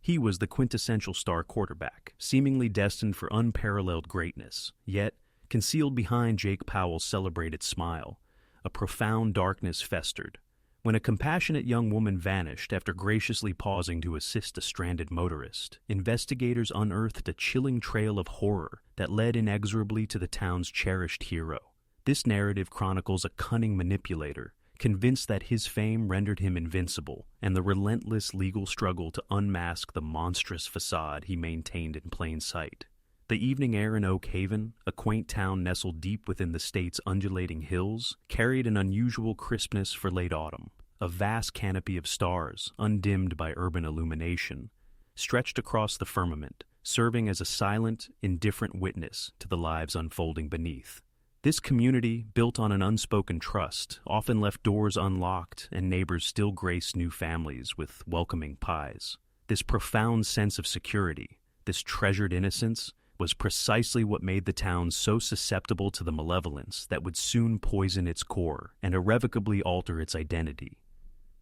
He was the quintessential star quarterback, seemingly destined for unparalleled greatness. Yet, concealed behind Jake Powell's celebrated smile, a profound darkness festered. When a compassionate young woman vanished after graciously pausing to assist a stranded motorist, investigators unearthed a chilling trail of horror that led inexorably to the town's cherished hero. This narrative chronicles a cunning manipulator, convinced that his fame rendered him invincible, and the relentless legal struggle to unmask the monstrous facade he maintained in plain sight. The evening air in Oak Haven, a quaint town nestled deep within the state's undulating hills, carried an unusual crispness for late autumn. A vast canopy of stars, undimmed by urban illumination, stretched across the firmament, serving as a silent, indifferent witness to the lives unfolding beneath. This community, built on an unspoken trust, often left doors unlocked and neighbors still graced new families with welcoming pies. This profound sense of security, this treasured innocence, was precisely what made the town so susceptible to the malevolence that would soon poison its core and irrevocably alter its identity.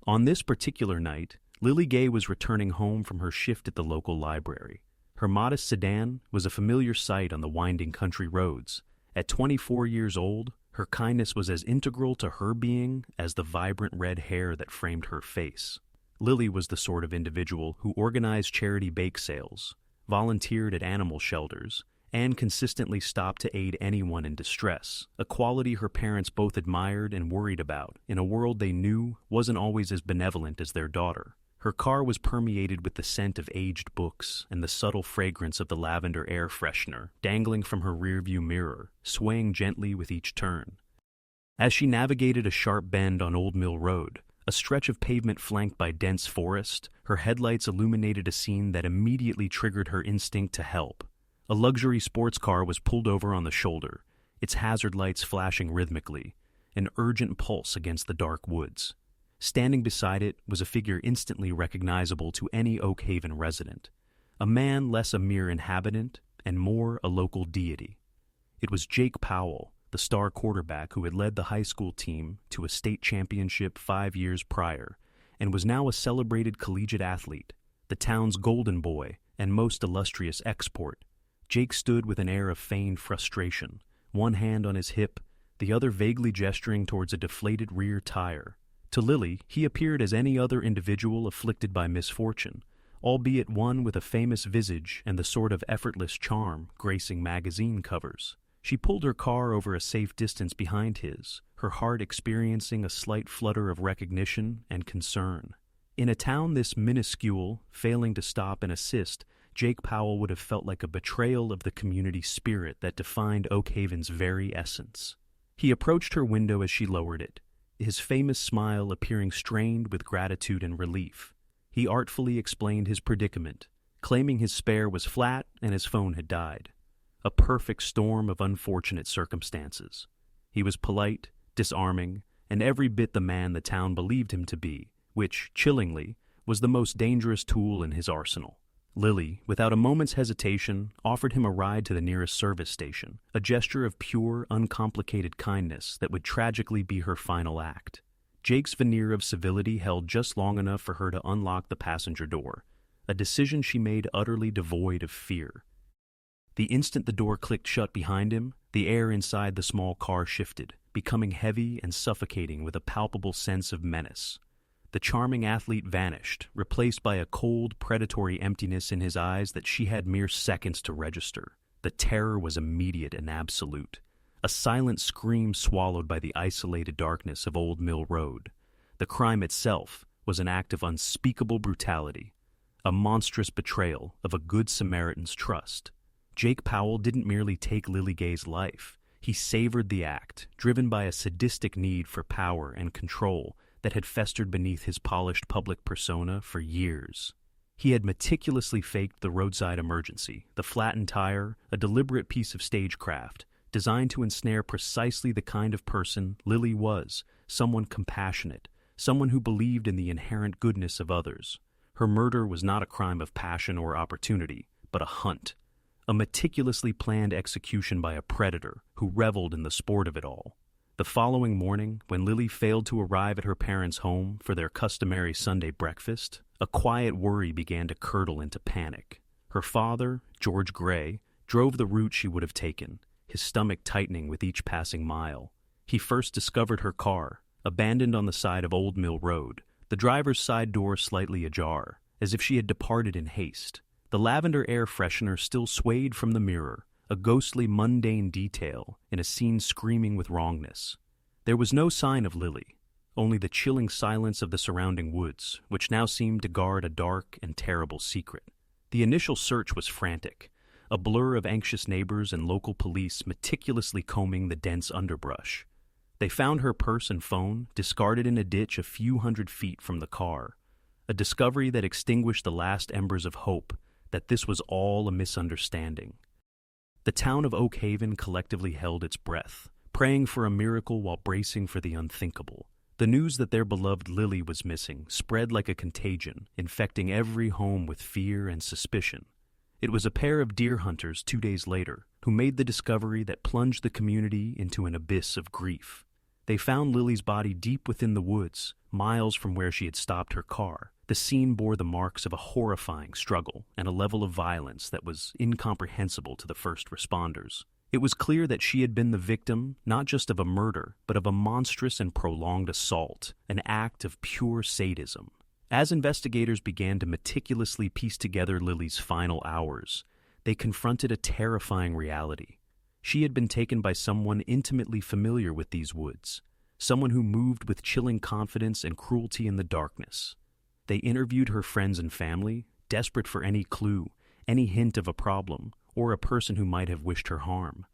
On this particular night, Lily Gay was returning home from her shift at the local library. Her modest sedan was a familiar sight on the winding country roads. At 24 years old, her kindness was as integral to her being as the vibrant red hair that framed her face. Lily was the sort of individual who organized charity bake sales, volunteered at animal shelters, and consistently stopped to aid anyone in distress, a quality her parents both admired and worried about in a world they knew wasn't always as benevolent as their daughter. Her car was permeated with the scent of aged books and the subtle fragrance of the lavender air freshener dangling from her rearview mirror, swaying gently with each turn. As she navigated a sharp bend on Old Mill Road, a stretch of pavement flanked by dense forest, her headlights illuminated a scene that immediately triggered her instinct to help. A luxury sports car was pulled over on the shoulder, its hazard lights flashing rhythmically, an urgent pulse against the dark woods. Standing beside it was a figure instantly recognizable to any Oak Haven resident, a man less a mere inhabitant and more a local deity. It was Jake Powell, the star quarterback who had led the high school team to a state championship 5 years prior and was now a celebrated collegiate athlete, the town's golden boy and most illustrious export. Jake stood with an air of feigned frustration, one hand on his hip, the other vaguely gesturing towards a deflated rear tire. To Lily, he appeared as any other individual afflicted by misfortune, albeit one with a famous visage and the sort of effortless charm gracing magazine covers. She pulled her car over a safe distance behind his, her heart experiencing a slight flutter of recognition and concern. In a town this minuscule, failing to stop and assist, Jake Powell would have felt like a betrayal of the community spirit that defined Oak Haven's very essence. He approached her window as she lowered it, his famous smile appearing strained with gratitude and relief. He artfully explained his predicament, claiming his spare was flat and his phone had died. A perfect storm of unfortunate circumstances. He was polite, disarming, and every bit the man the town believed him to be, which, chillingly, was the most dangerous tool in his arsenal. Lily, without a moment's hesitation, offered him a ride to the nearest service station, a gesture of pure, uncomplicated kindness that would tragically be her final act. Jake's veneer of civility held just long enough for her to unlock the passenger door, a decision she made utterly devoid of fear. The instant the door clicked shut behind him, the air inside the small car shifted, becoming heavy and suffocating with a palpable sense of menace. The charming athlete vanished, replaced by a cold, predatory emptiness in his eyes that she had mere seconds to register. The terror was immediate and absolute, a silent scream swallowed by the isolated darkness of Old Mill Road. The crime itself was an act of unspeakable brutality, a monstrous betrayal of a good Samaritan's trust. Jake Powell didn't merely take Lily Gay's life. He savored the act, driven by a sadistic need for power and control that had festered beneath his polished public persona for years. He had meticulously faked the roadside emergency, the flattened tire, a deliberate piece of stagecraft, designed to ensnare precisely the kind of person Lily was, someone compassionate, someone who believed in the inherent goodness of others. Her murder was not a crime of passion or opportunity, but a hunt, a meticulously planned execution by a predator who reveled in the sport of it all. The following morning, when Lily failed to arrive at her parents' home for their customary Sunday breakfast, A quiet worry began to curdle into panic. Her father, George Gray, drove the route she would have taken, his stomach tightening with each passing mile. He first discovered her car, abandoned on the side of Old Mill Road, the driver's side door slightly ajar, as if she had departed in haste. The lavender air freshener still swayed from the mirror, a ghostly, mundane detail in a scene screaming with wrongness. There was no sign of Lily, only the chilling silence of the surrounding woods, which now seemed to guard a dark and terrible secret. The initial search was frantic, a blur of anxious neighbors and local police meticulously combing the dense underbrush. They found her purse and phone discarded in a ditch a few hundred feet from the car, a discovery that extinguished the last embers of hope that this was all a misunderstanding. The town of Oak Haven collectively held its breath, praying for a miracle while bracing for the unthinkable. The news that their beloved Lily was missing spread like a contagion, infecting every home with fear and suspicion. It was a pair of deer hunters 2 days later who made the discovery that plunged the community into an abyss of grief. They found Lily's body deep within the woods, miles from where she had stopped her car. The scene bore the marks of a horrifying struggle and a level of violence that was incomprehensible to the first responders. It was clear that she had been the victim not just of a murder, but of a monstrous and prolonged assault, an act of pure sadism. As investigators began to meticulously piece together Lily's final hours, they confronted a terrifying reality. She had been taken by someone intimately familiar with these woods, someone who moved with chilling confidence and cruelty in the darkness. They interviewed her friends and family, desperate for any clue, any hint of a problem, or a person who might have wished her harm.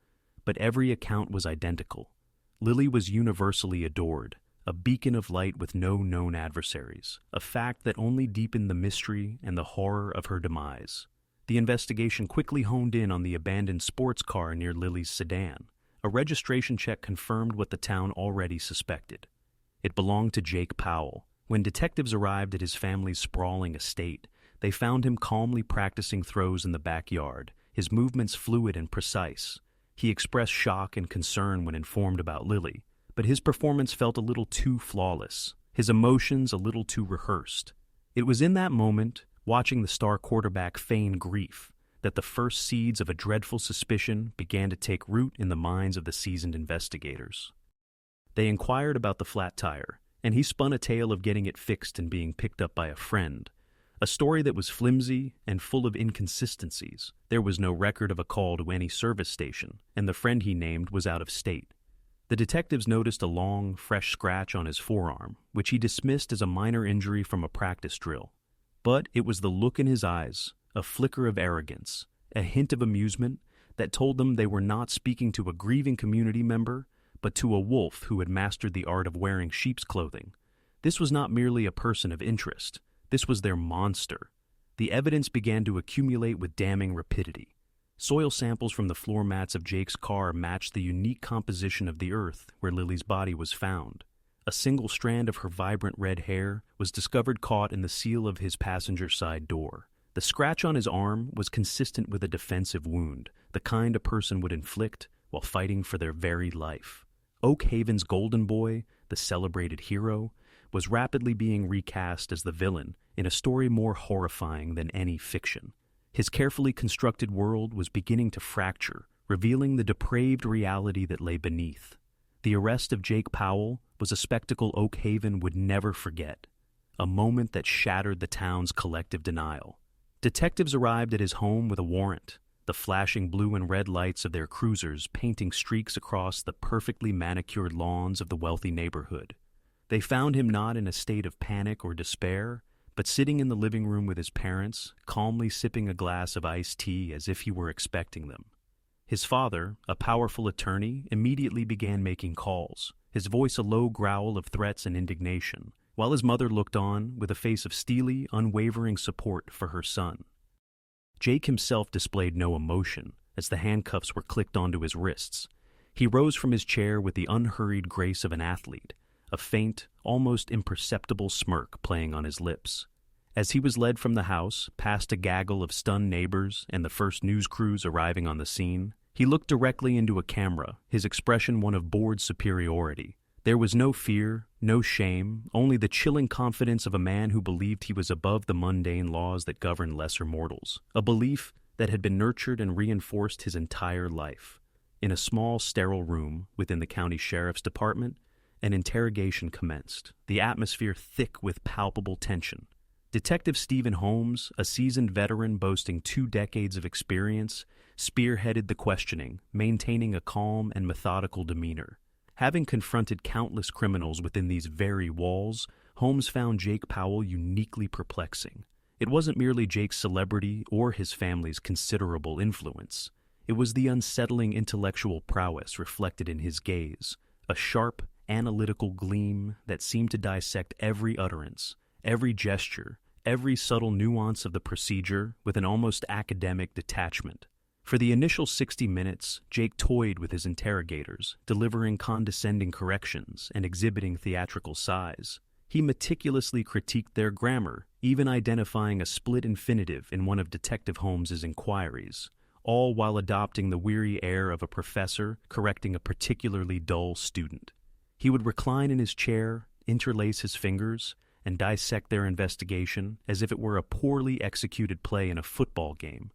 But every account was identical. Lily was universally adored, a beacon of light with no known adversaries, a fact that only deepened the mystery and the horror of her demise. The investigation quickly honed in on the abandoned sports car near Lily's sedan. A registration check confirmed what the town already suspected. It belonged to Jake Powell. When detectives arrived at his family's sprawling estate, they found him calmly practicing throws in the backyard, his movements fluid and precise. He expressed shock and concern when informed about Lily, but his performance felt a little too flawless, his emotions a little too rehearsed. It was in that moment, watching the star quarterback feign grief, that the first seeds of a dreadful suspicion began to take root in the minds of the seasoned investigators. They inquired about the flat tire, and he spun a tale of getting it fixed and being picked up by a friend, a story that was flimsy and full of inconsistencies. There was no record of a call to any service station, and the friend he named was out of state. The detectives noticed a long, fresh scratch on his forearm, which he dismissed as a minor injury from a practice drill. But it was the look in his eyes, a flicker of arrogance, a hint of amusement that told them they were not speaking to a grieving community member, but to a wolf who had mastered the art of wearing sheep's clothing. This was not merely a person of interest. This was their monster. The evidence began to accumulate with damning rapidity. Soil samples from the floor mats of Jake's car matched the unique composition of the earth where Lily's body was found. A single strand of her vibrant red hair was discovered caught in the seal of his passenger side door. The scratch on his arm was consistent with a defensive wound, the kind a person would inflict while fighting for their very life. Oak Haven's golden boy, the celebrated hero, was rapidly being recast as the villain in a story more horrifying than any fiction. His carefully constructed world was beginning to fracture, revealing the depraved reality that lay beneath. The arrest of Jake Powell was a spectacle Oak Haven would never forget, a moment that shattered the town's collective denial. Detectives arrived at his home with a warrant, the flashing blue and red lights of their cruisers painting streaks across the perfectly manicured lawns of the wealthy neighborhood. They found him not in a state of panic or despair, but sitting in the living room with his parents, calmly sipping a glass of iced tea as if he were expecting them. His father, a powerful attorney, immediately began making calls, his voice a low growl of threats and indignation, while his mother looked on with a face of steely, unwavering support for her son. Jake himself displayed no emotion as the handcuffs were clicked onto his wrists. He rose from his chair with the unhurried grace of an athlete, a faint, almost imperceptible smirk playing on his lips. As he was led from the house, past a gaggle of stunned neighbors and the first news crews arriving on the scene, he looked directly into a camera, his expression one of bored superiority. There was no fear, no shame, only the chilling confidence of a man who believed he was above the mundane laws that govern lesser mortals, a belief that had been nurtured and reinforced his entire life. In a small, sterile room within the county sheriff's department, an interrogation commenced, the atmosphere thick with palpable tension. Detective Stephen Holmes, a seasoned veteran boasting 2 decades of experience, spearheaded the questioning, maintaining a calm and methodical demeanor. Having confronted countless criminals within these very walls, Holmes found Jake Powell uniquely perplexing. It wasn't merely Jake's celebrity or his family's considerable influence. It was the unsettling intellectual prowess reflected in his gaze, a sharp, analytical gleam that seemed to dissect every utterance, every gesture, every subtle nuance of the procedure with an almost academic detachment. For the initial 60 minutes, Jake toyed with his interrogators, delivering condescending corrections and exhibiting theatrical size. He meticulously critiqued their grammar, even identifying a split infinitive in one of Detective Holmes's inquiries, all while adopting the weary air of a professor correcting a particularly dull student. He would recline in his chair, interlace his fingers, and dissect their investigation as if it were a poorly executed play in a football game.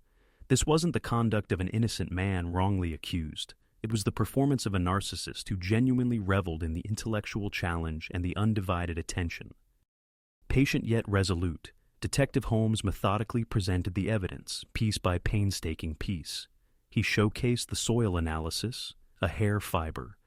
This wasn't the conduct of an innocent man wrongly accused. It was the performance of a narcissist who genuinely reveled in the intellectual challenge and the undivided attention. Patient yet resolute, Detective Holmes methodically presented the evidence, piece by painstaking piece. He showcased the soil analysis, a hair fiber,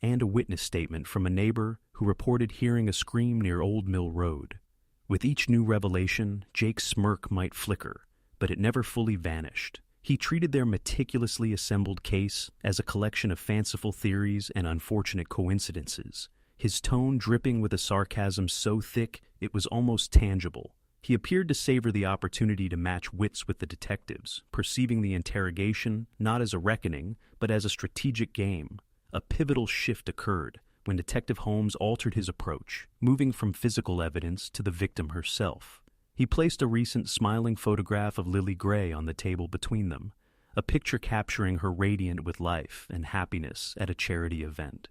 and a witness statement from a neighbor who reported hearing a scream near Old Mill Road. With each new revelation, Jake's smirk might flicker, but it never fully vanished. He treated their meticulously assembled case as a collection of fanciful theories and unfortunate coincidences, his tone dripping with a sarcasm so thick it was almost tangible. He appeared to savor the opportunity to match wits with the detectives, perceiving the interrogation not as a reckoning, but as a strategic game. A pivotal shift occurred when Detective Holmes altered his approach, moving from physical evidence to the victim herself. He placed a recent smiling photograph of Lily Gray on the table between them, a picture capturing her radiant with life and happiness at a charity event.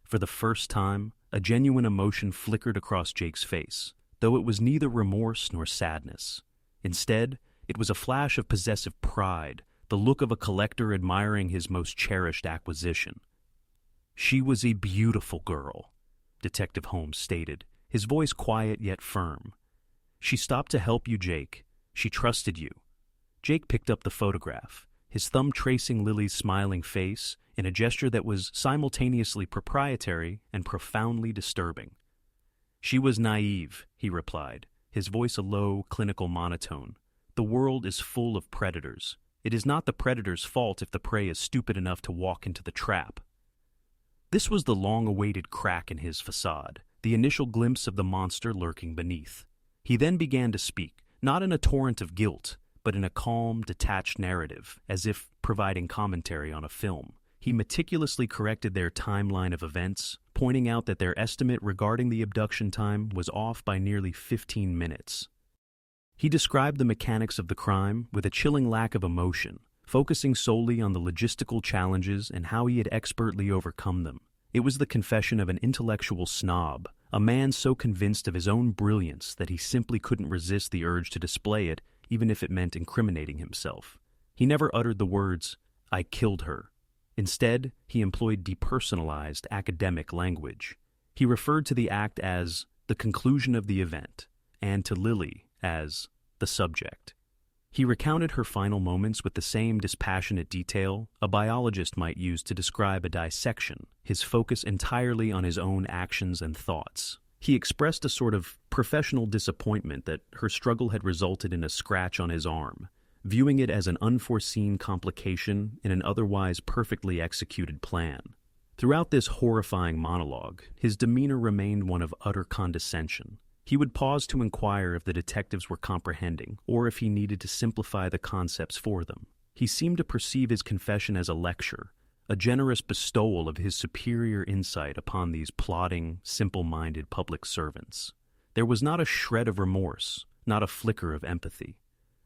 For the first time, a genuine emotion flickered across Jake's face, though it was neither remorse nor sadness. Instead, it was a flash of possessive pride, the look of a collector admiring his most cherished acquisition. "She was a beautiful girl," Detective Holmes stated, his voice quiet yet firm. "She stopped to help you, Jake. She trusted you." Jake picked up the photograph, his thumb tracing Lily's smiling face in a gesture that was simultaneously proprietary and profoundly disturbing. "She was naive," he replied, his voice a low, clinical monotone. "The world is full of predators. It is not the predator's fault if the prey is stupid enough to walk into the trap." This was the long-awaited crack in his facade, the initial glimpse of the monster lurking beneath. He then began to speak, not in a torrent of guilt, but in a calm, detached narrative, as if providing commentary on a film. He meticulously corrected their timeline of events, pointing out that their estimate regarding the abduction time was off by nearly 15 minutes. He described the mechanics of the crime with a chilling lack of emotion, focusing solely on the logistical challenges and how he had expertly overcome them. It was the confession of an intellectual snob, a man so convinced of his own brilliance that he simply couldn't resist the urge to display it, even if it meant incriminating himself. He never uttered the words, "I killed her." Instead, he employed depersonalized academic language. He referred to the act as the conclusion of the event, and to Lily as the subject. He recounted her final moments with the same dispassionate detail a biologist might use to describe a dissection, his focus entirely on his own actions and thoughts. He expressed a sort of professional disappointment that her struggle had resulted in a scratch on his arm, viewing it as an unforeseen complication in an otherwise perfectly executed plan. Throughout this horrifying monologue, his demeanor remained one of utter condescension. He would pause to inquire if the detectives were comprehending, or if he needed to simplify the concepts for them. He seemed to perceive his confession as a lecture, a generous bestowal of his superior insight upon these plodding, simple-minded public servants. There was not a shred of remorse, not a flicker of empathy.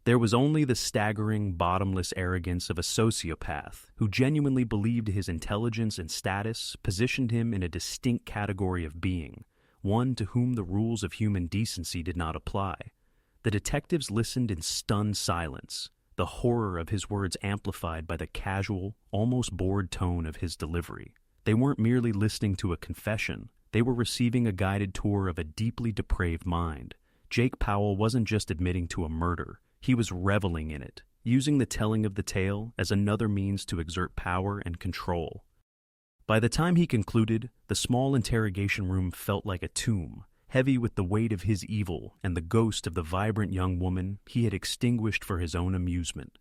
There was only the staggering, bottomless arrogance of a sociopath who genuinely believed his intelligence and status positioned him in a distinct category of being, one to whom the rules of human decency did not apply. The detectives listened in stunned silence, the horror of his words amplified by the casual, almost bored tone of his delivery. They weren't merely listening to a confession, they were receiving a guided tour of a deeply depraved mind. Jake Powell wasn't just admitting to a murder, he was reveling in it, using the telling of the tale as another means to exert power and control. By the time he concluded, the small interrogation room felt like a tomb, heavy with the weight of his evil and the ghost of the vibrant young woman he had extinguished for his own amusement.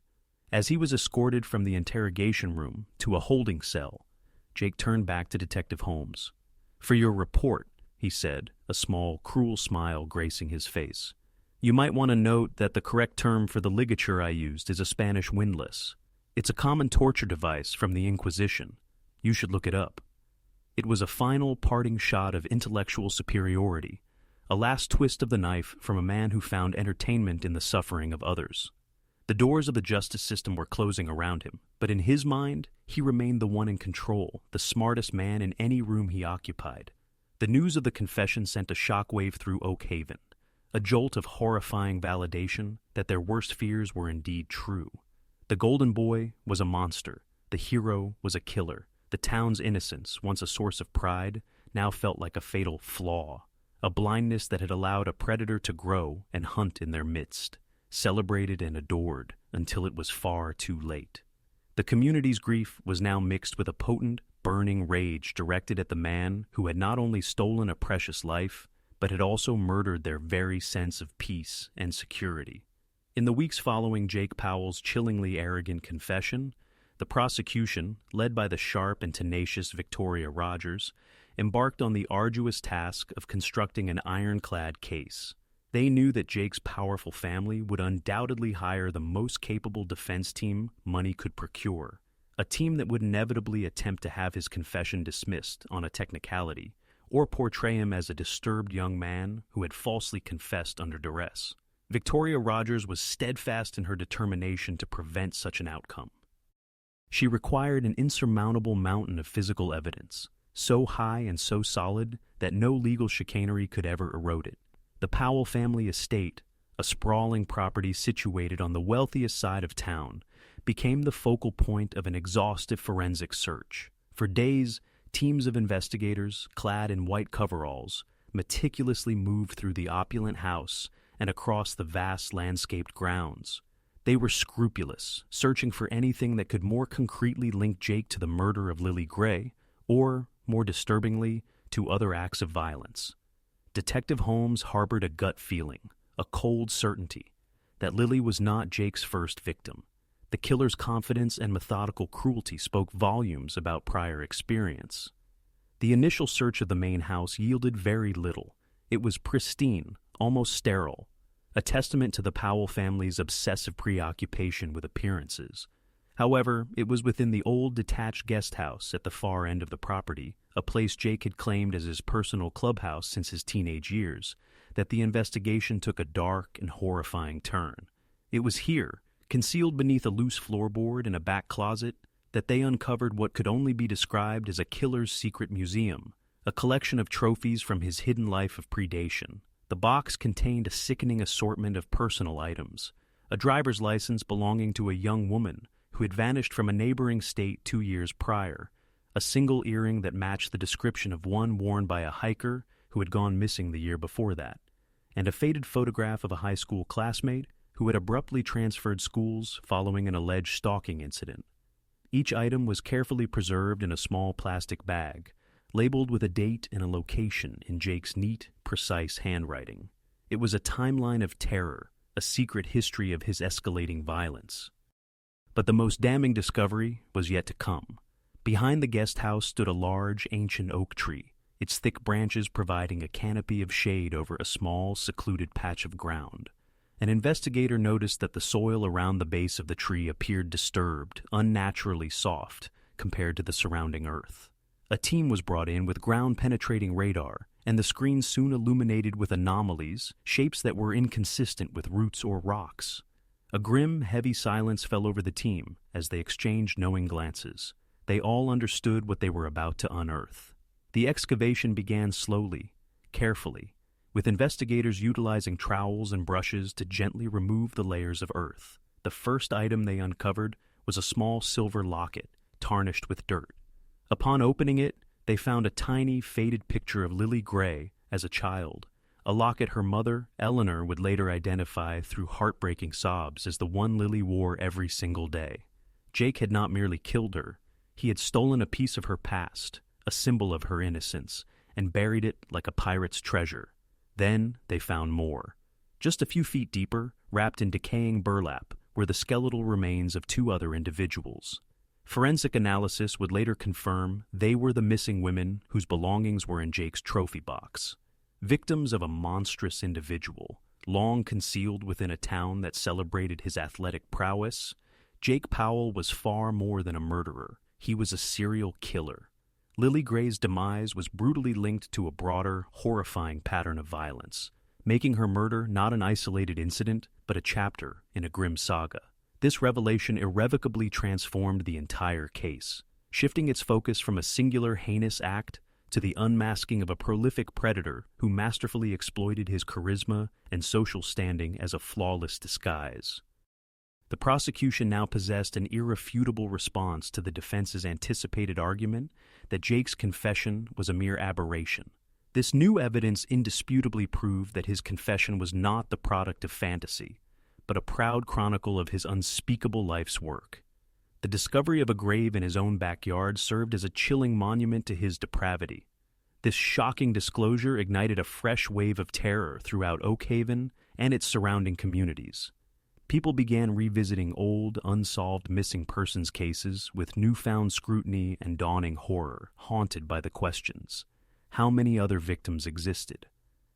As he was escorted from the interrogation room to a holding cell, Jake turned back to Detective Holmes. "For your report," he said, a small, cruel smile gracing his face. "You might want to note that the correct term for the ligature I used is a Spanish windlass. It's a common torture device from the Inquisition. You should look it up." It was a final parting shot of intellectual superiority, a last twist of the knife from a man who found entertainment in the suffering of others. The doors of the justice system were closing around him, but in his mind, he remained the one in control, the smartest man in any room he occupied. The news of the confession sent a shockwave through Oak Haven, a jolt of horrifying validation that their worst fears were indeed true. The Golden Boy was a monster, the hero was a killer. The town's innocence, once a source of pride, now felt like a fatal flaw, a blindness that had allowed a predator to grow and hunt in their midst, celebrated and adored until it was far too late. The community's grief was now mixed with a potent, burning rage directed at the man who had not only stolen a precious life, but had also murdered their very sense of peace and security. In the weeks following Jake Powell's chillingly arrogant confession, the prosecution, led by the sharp and tenacious Victoria Rogers, embarked on the arduous task of constructing an ironclad case. They knew that Jake's powerful family would undoubtedly hire the most capable defense team money could procure, a team that would inevitably attempt to have his confession dismissed on a technicality, or portray him as a disturbed young man who had falsely confessed under duress. Victoria Rogers was steadfast in her determination to prevent such an outcome. She required an insurmountable mountain of physical evidence, so high and so solid that no legal chicanery could ever erode it. The Powell family estate, a sprawling property situated on the wealthiest side of town, became the focal point of an exhaustive forensic search. For days, teams of investigators, clad in white coveralls, meticulously moved through the opulent house and across the vast landscaped grounds. They were scrupulous, searching for anything that could more concretely link Jake to the murder of Lily Gray, or, more disturbingly, to other acts of violence. Detective Holmes harbored a gut feeling, a cold certainty, that Lily was not Jake's first victim. The killer's confidence and methodical cruelty spoke volumes about prior experience. The initial search of the main house yielded very little. It was pristine, almost sterile, a testament to the Powell family's obsessive preoccupation with appearances. However, it was within the old detached guest house at the far end of the property, a place Jake had claimed as his personal clubhouse since his teenage years, that the investigation took a dark and horrifying turn. It was here, concealed beneath a loose floorboard in a back closet, that they uncovered what could only be described as a killer's secret museum, a collection of trophies from his hidden life of predation. The box contained a sickening assortment of personal items, a driver's license belonging to a young woman who had vanished from a neighboring state 2 years prior, a single earring that matched the description of one worn by a hiker who had gone missing the year before that, and a faded photograph of a high school classmate who had abruptly transferred schools following an alleged stalking incident. Each item was carefully preserved in a small plastic bag, labeled with a date and a location in Jake's neat, precise handwriting. It was a timeline of terror, a secret history of his escalating violence. But the most damning discovery was yet to come. Behind the guest house stood a large, ancient oak tree, its thick branches providing a canopy of shade over a small, secluded patch of ground. An investigator noticed that the soil around the base of the tree appeared disturbed, unnaturally soft, compared to the surrounding earth. A team was brought in with ground-penetrating radar, and the screen soon illuminated with anomalies, shapes that were inconsistent with roots or rocks. A grim, heavy silence fell over the team as they exchanged knowing glances. They all understood what they were about to unearth. The excavation began slowly, carefully, with investigators utilizing trowels and brushes to gently remove the layers of earth. The first item they uncovered was a small silver locket, tarnished with dirt. Upon opening it, they found a tiny, faded picture of Lily Gray as a child, a locket her mother, Eleanor, would later identify through heartbreaking sobs as the one Lily wore every single day. Jake had not merely killed her, he had stolen a piece of her past, a symbol of her innocence, and buried it like a pirate's treasure. Then they found more. Just a few feet deeper, wrapped in decaying burlap, were the skeletal remains of two other individuals. Forensic analysis would later confirm they were the missing women whose belongings were in Jake's trophy box. Victims of a monstrous individual, long concealed within a town that celebrated his athletic prowess, Jake Powell was far more than a murderer. He was a serial killer. Lily Gray's demise was brutally linked to a broader, horrifying pattern of violence, making her murder not an isolated incident, but a chapter in a grim saga. This revelation irrevocably transformed the entire case, shifting its focus from a singular heinous act to the unmasking of a prolific predator who masterfully exploited his charisma and social standing as a flawless disguise. The prosecution now possessed an irrefutable response to the defense's anticipated argument that Jake's confession was a mere aberration. This new evidence indisputably proved that his confession was not the product of fantasy, but a proud chronicle of his unspeakable life's work. The discovery of a grave in his own backyard served as a chilling monument to his depravity. This shocking disclosure ignited a fresh wave of terror throughout Oak Haven and its surrounding communities. People began revisiting old, unsolved missing persons cases with newfound scrutiny and dawning horror, haunted by the questions. How many other victims existed?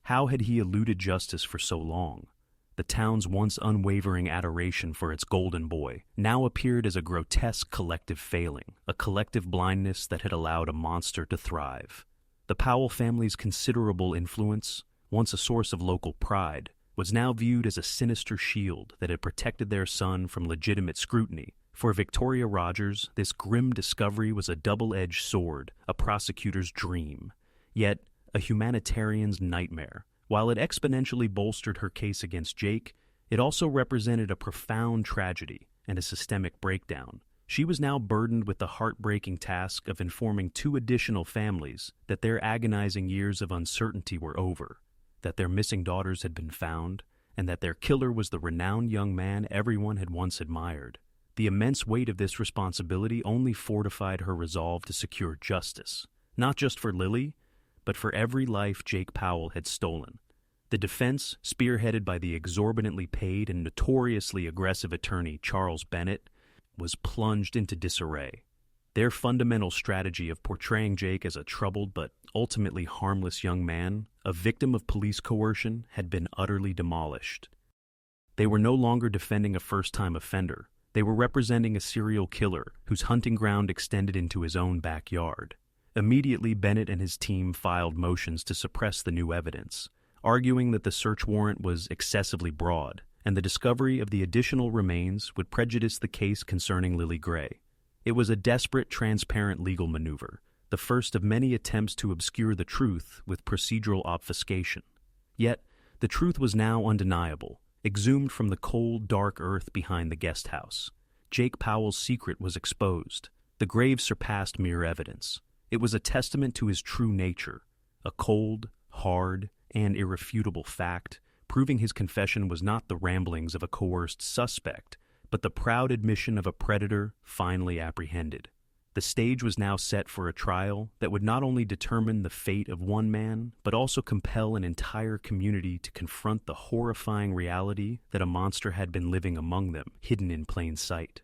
How had he eluded justice for so long? The town's once unwavering adoration for its golden boy now appeared as a grotesque collective failing, a collective blindness that had allowed a monster to thrive. The Powell family's considerable influence, once a source of local pride, was now viewed as a sinister shield that had protected their son from legitimate scrutiny. For Victoria Rogers, this grim discovery was a double-edged sword, a prosecutor's dream, yet a humanitarian's nightmare. While it exponentially bolstered her case against Jake, it also represented a profound tragedy and a systemic breakdown. She was now burdened with the heartbreaking task of informing two additional families that their agonizing years of uncertainty were over, that their missing daughters had been found, and that their killer was the renowned young man everyone had once admired. The immense weight of this responsibility only fortified her resolve to secure justice, not just for Lily, but for every life Jake Powell had stolen. The defense, spearheaded by the exorbitantly paid and notoriously aggressive attorney Charles Bennett, was plunged into disarray. Their fundamental strategy of portraying Jake as a troubled but ultimately harmless young man, a victim of police coercion, had been utterly demolished. They were no longer defending a first-time offender. They were representing a serial killer whose hunting ground extended into his own backyard. Immediately, Bennett and his team filed motions to suppress the new evidence, arguing that the search warrant was excessively broad, and the discovery of the additional remains would prejudice the case concerning Lily Gray. It was a desperate, transparent legal maneuver, the first of many attempts to obscure the truth with procedural obfuscation. Yet, the truth was now undeniable, exhumed from the cold, dark earth behind the guest house. Jake Powell's secret was exposed. The grave surpassed mere evidence. It was a testament to his true nature, a cold, hard, and irrefutable fact, proving his confession was not the ramblings of a coerced suspect, but the proud admission of a predator finally apprehended. The stage was now set for a trial that would not only determine the fate of one man, but also compel an entire community to confront the horrifying reality that a monster had been living among them, hidden in plain sight.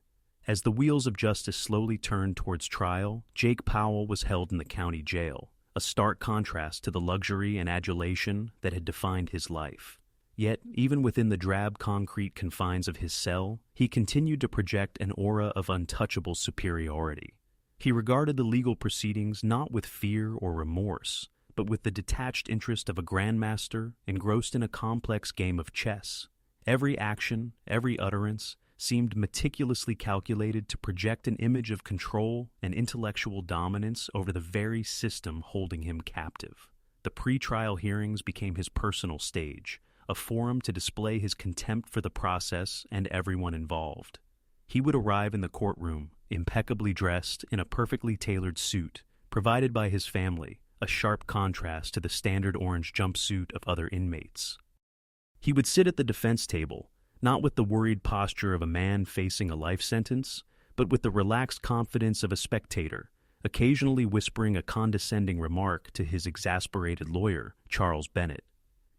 As the wheels of justice slowly turned towards trial, Jake Powell was held in the county jail, a stark contrast to the luxury and adulation that had defined his life. Yet, even within the drab concrete confines of his cell, he continued to project an aura of untouchable superiority. He regarded the legal proceedings not with fear or remorse, but with the detached interest of a grandmaster engrossed in a complex game of chess. Every action, every utterance, seemed meticulously calculated to project an image of control and intellectual dominance over the very system holding him captive. The pre-trial hearings became his personal stage, a forum to display his contempt for the process and everyone involved. He would arrive in the courtroom, impeccably dressed in a perfectly tailored suit, provided by his family, a sharp contrast to the standard orange jumpsuit of other inmates. He would sit at the defense table, not with the worried posture of a man facing a life sentence, but with the relaxed confidence of a spectator, occasionally whispering a condescending remark to his exasperated lawyer, Charles Bennett.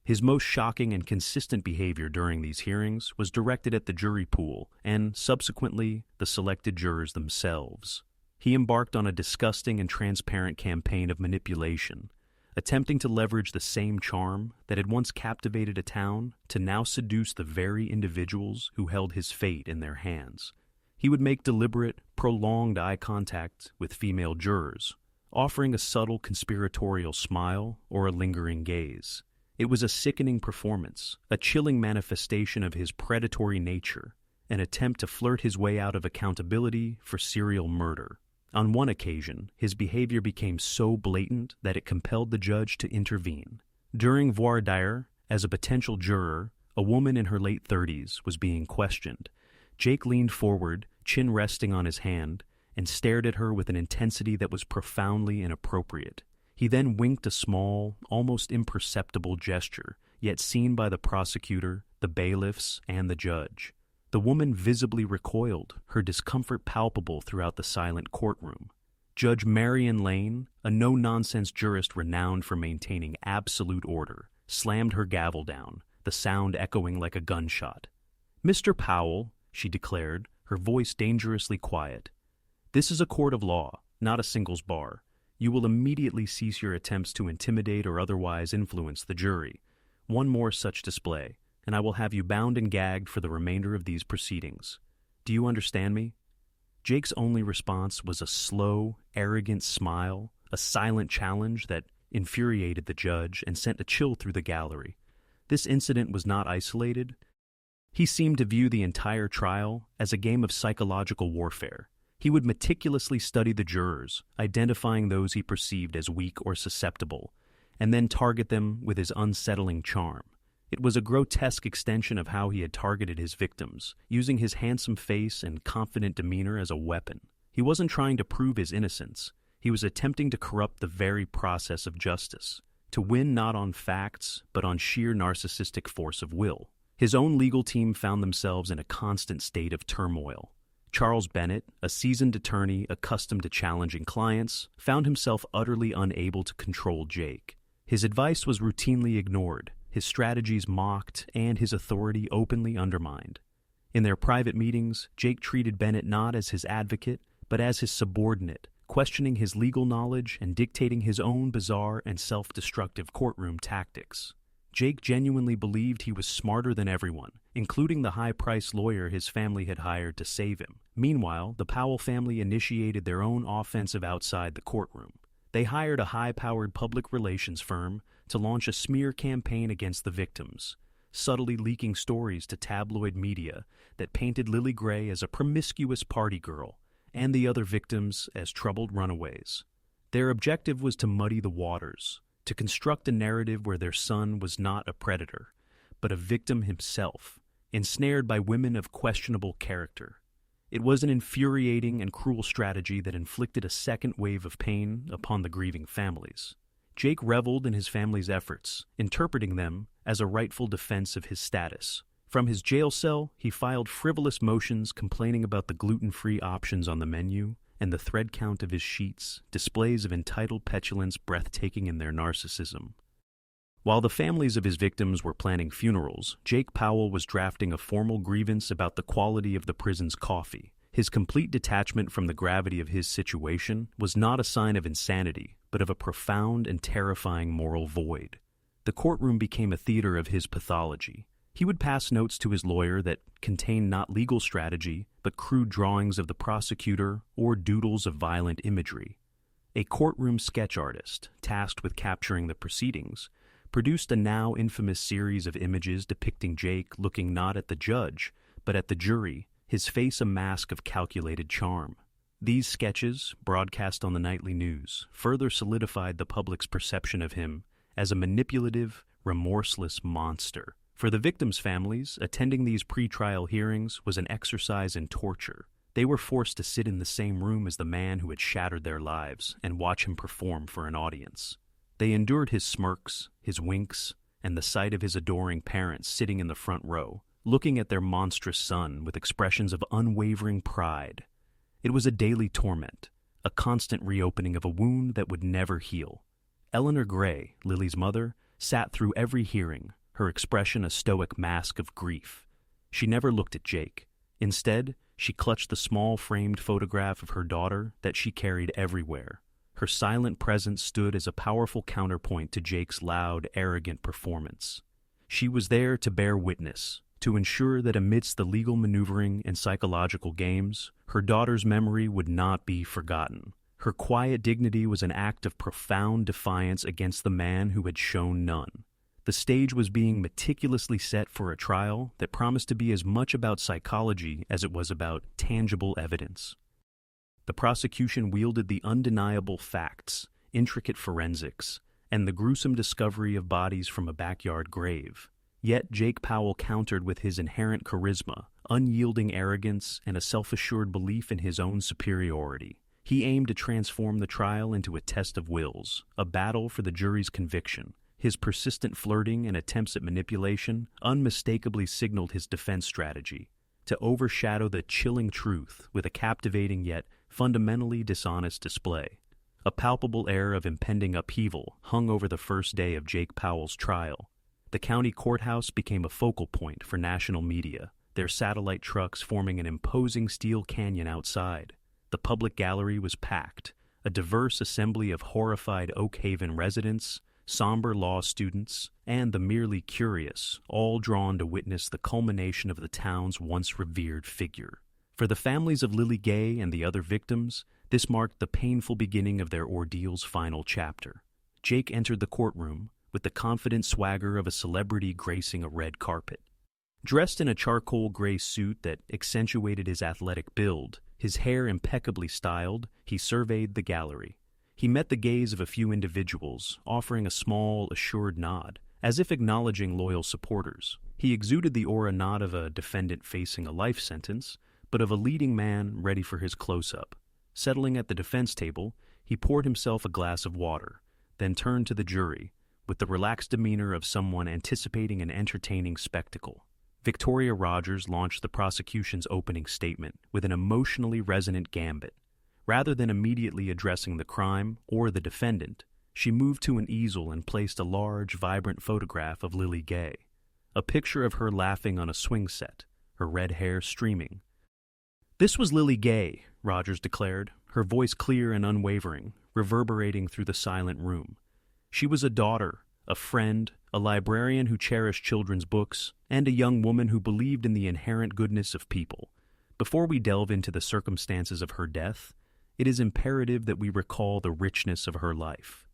His most shocking and consistent behavior during these hearings was directed at the jury pool and, subsequently, the selected jurors themselves. He embarked on a disgusting and transparent campaign of manipulation, attempting to leverage the same charm that had once captivated a town to now seduce the very individuals who held his fate in their hands. He would make deliberate, prolonged eye contact with female jurors, offering a subtle conspiratorial smile or a lingering gaze. It was a sickening performance, a chilling manifestation of his predatory nature, an attempt to flirt his way out of accountability for serial murder. On one occasion, his behavior became so blatant that it compelled the judge to intervene. During voir dire, as a potential juror, a woman in her late 30s was being questioned. Jake leaned forward, chin resting on his hand, and stared at her with an intensity that was profoundly inappropriate. He then winked a small, almost imperceptible gesture, yet seen by the prosecutor, the bailiffs, and the judge. The woman visibly recoiled, her discomfort palpable throughout the silent courtroom. Judge Marion Lane, a no-nonsense jurist renowned for maintaining absolute order, slammed her gavel down, the sound echoing like a gunshot. "Mr. Powell," she declared, her voice dangerously quiet, "this is a court of law, not a singles bar. You will immediately cease your attempts to intimidate or otherwise influence the jury. One more such display, and I will have you bound and gagged for the remainder of these proceedings. Do you understand me?" Jake's only response was a slow, arrogant smile, a silent challenge that infuriated the judge and sent a chill through the gallery. This incident was not isolated. He seemed to view the entire trial as a game of psychological warfare. He would meticulously study the jurors, identifying those he perceived as weak or susceptible, and then target them with his unsettling charm. It was a grotesque extension of how he had targeted his victims, using his handsome face and confident demeanor as a weapon. He wasn't trying to prove his innocence. He was attempting to corrupt the very process of justice, to win not on facts, but on sheer narcissistic force of will. His own legal team found themselves in a constant state of turmoil. Charles Bennett, a seasoned attorney accustomed to challenging clients, found himself utterly unable to control Jake. His advice was routinely ignored, his strategies mocked, and his authority openly undermined. In their private meetings, Jake treated Bennett not as his advocate, but as his subordinate, questioning his legal knowledge and dictating his own bizarre and self-destructive courtroom tactics. Jake genuinely believed he was smarter than everyone, including the high-priced lawyer his family had hired to save him. Meanwhile, the Powell family initiated their own offensive outside the courtroom. They hired a high-powered public relations firm to launch a smear campaign against the victims, subtly leaking stories to tabloid media that painted Lily Gray as a promiscuous party girl and the other victims as troubled runaways. Their objective was to muddy the waters, to construct a narrative where their son was not a predator, but a victim himself, ensnared by women of questionable character. It was an infuriating and cruel strategy that inflicted a second wave of pain upon the grieving families. Jake reveled in his family's efforts, interpreting them as a rightful defense of his status. From his jail cell, he filed frivolous motions complaining about the gluten-free options on the menu and the thread count of his sheets, displays of entitled petulance breathtaking in their narcissism. While the families of his victims were planning funerals, Jake Powell was drafting a formal grievance about the quality of the prison's coffee. His complete detachment from the gravity of his situation was not a sign of insanity, but of a profound and terrifying moral void. The courtroom became a theater of his pathology. He would pass notes to his lawyer that contained not legal strategy, but crude drawings of the prosecutor or doodles of violent imagery. A courtroom sketch artist, tasked with capturing the proceedings, produced a now infamous series of images depicting Jake looking not at the judge, but at the jury, his face a mask of calculated charm. These sketches, broadcast on the nightly news, further solidified the public's perception of him as a manipulative, remorseless monster. For the victims' families, attending these pre-trial hearings was an exercise in torture. They were forced to sit in the same room as the man who had shattered their lives and watch him perform for an audience. They endured his smirks, his winks, and the sight of his adoring parents sitting in the front row, looking at their monstrous son with expressions of unwavering pride. It was a daily torment, a constant reopening of a wound that would never heal. Eleanor Gray, Lily's mother, sat through every hearing, her expression a stoic mask of grief. She never looked at Jake. Instead, she clutched the small framed photograph of her daughter that she carried everywhere. Her silent presence stood as a powerful counterpoint to Jake's loud, arrogant performance. She was there to bear witness, to ensure that amidst the legal maneuvering and psychological games, her daughter's memory would not be forgotten. Her quiet dignity was an act of profound defiance against the man who had shown none. The stage was being meticulously set for a trial that promised to be as much about psychology as it was about tangible evidence. The prosecution wielded the undeniable facts, intricate forensics, and the gruesome discovery of bodies from a backyard grave. Yet Jake Powell countered with his inherent charisma, unyielding arrogance, and a self-assured belief in his own superiority. He aimed to transform the trial into a test of wills, a battle for the jury's conviction. His persistent flirting and attempts at manipulation unmistakably signaled his defense strategy, to overshadow the chilling truth with a captivating yet fundamentally dishonest display. A palpable air of impending upheaval hung over the first day of Jake Powell's trial. The county courthouse became a focal point for national media, their satellite trucks forming an imposing steel canyon outside. The public gallery was packed, a diverse assembly of horrified Oak Haven residents, somber law students, and the merely curious, all drawn to witness the culmination of the town's once revered figure. For the families of Lily Gay and the other victims, this marked the painful beginning of their ordeal's final chapter. Jake entered the courtroom with the confident swagger of a celebrity gracing a red carpet. Dressed in a charcoal gray suit that accentuated his athletic build, his hair impeccably styled, he surveyed the gallery. He met the gaze of a few individuals, offering a small, assured nod, as if acknowledging loyal supporters. He exuded the aura not of a defendant facing a life sentence, but of a leading man ready for his close-up. Settling at the defense table, he poured himself a glass of water, then turned to the jury, with the relaxed demeanor of someone anticipating an entertaining spectacle. Victoria Rogers launched the prosecution's opening statement with an emotionally resonant gambit. Rather than immediately addressing the crime or the defendant, she moved to an easel and placed a large, vibrant photograph of Lily Gay, a picture of her laughing on a swing set, her red hair streaming. "This was Lily Gay," Rogers declared, her voice clear and unwavering, reverberating through the silent room. "She was a daughter, a friend, a librarian who cherished children's books, and a young woman who believed in the inherent goodness of people. Before we delve into the circumstances of her death, it is imperative that we recall the richness of her life."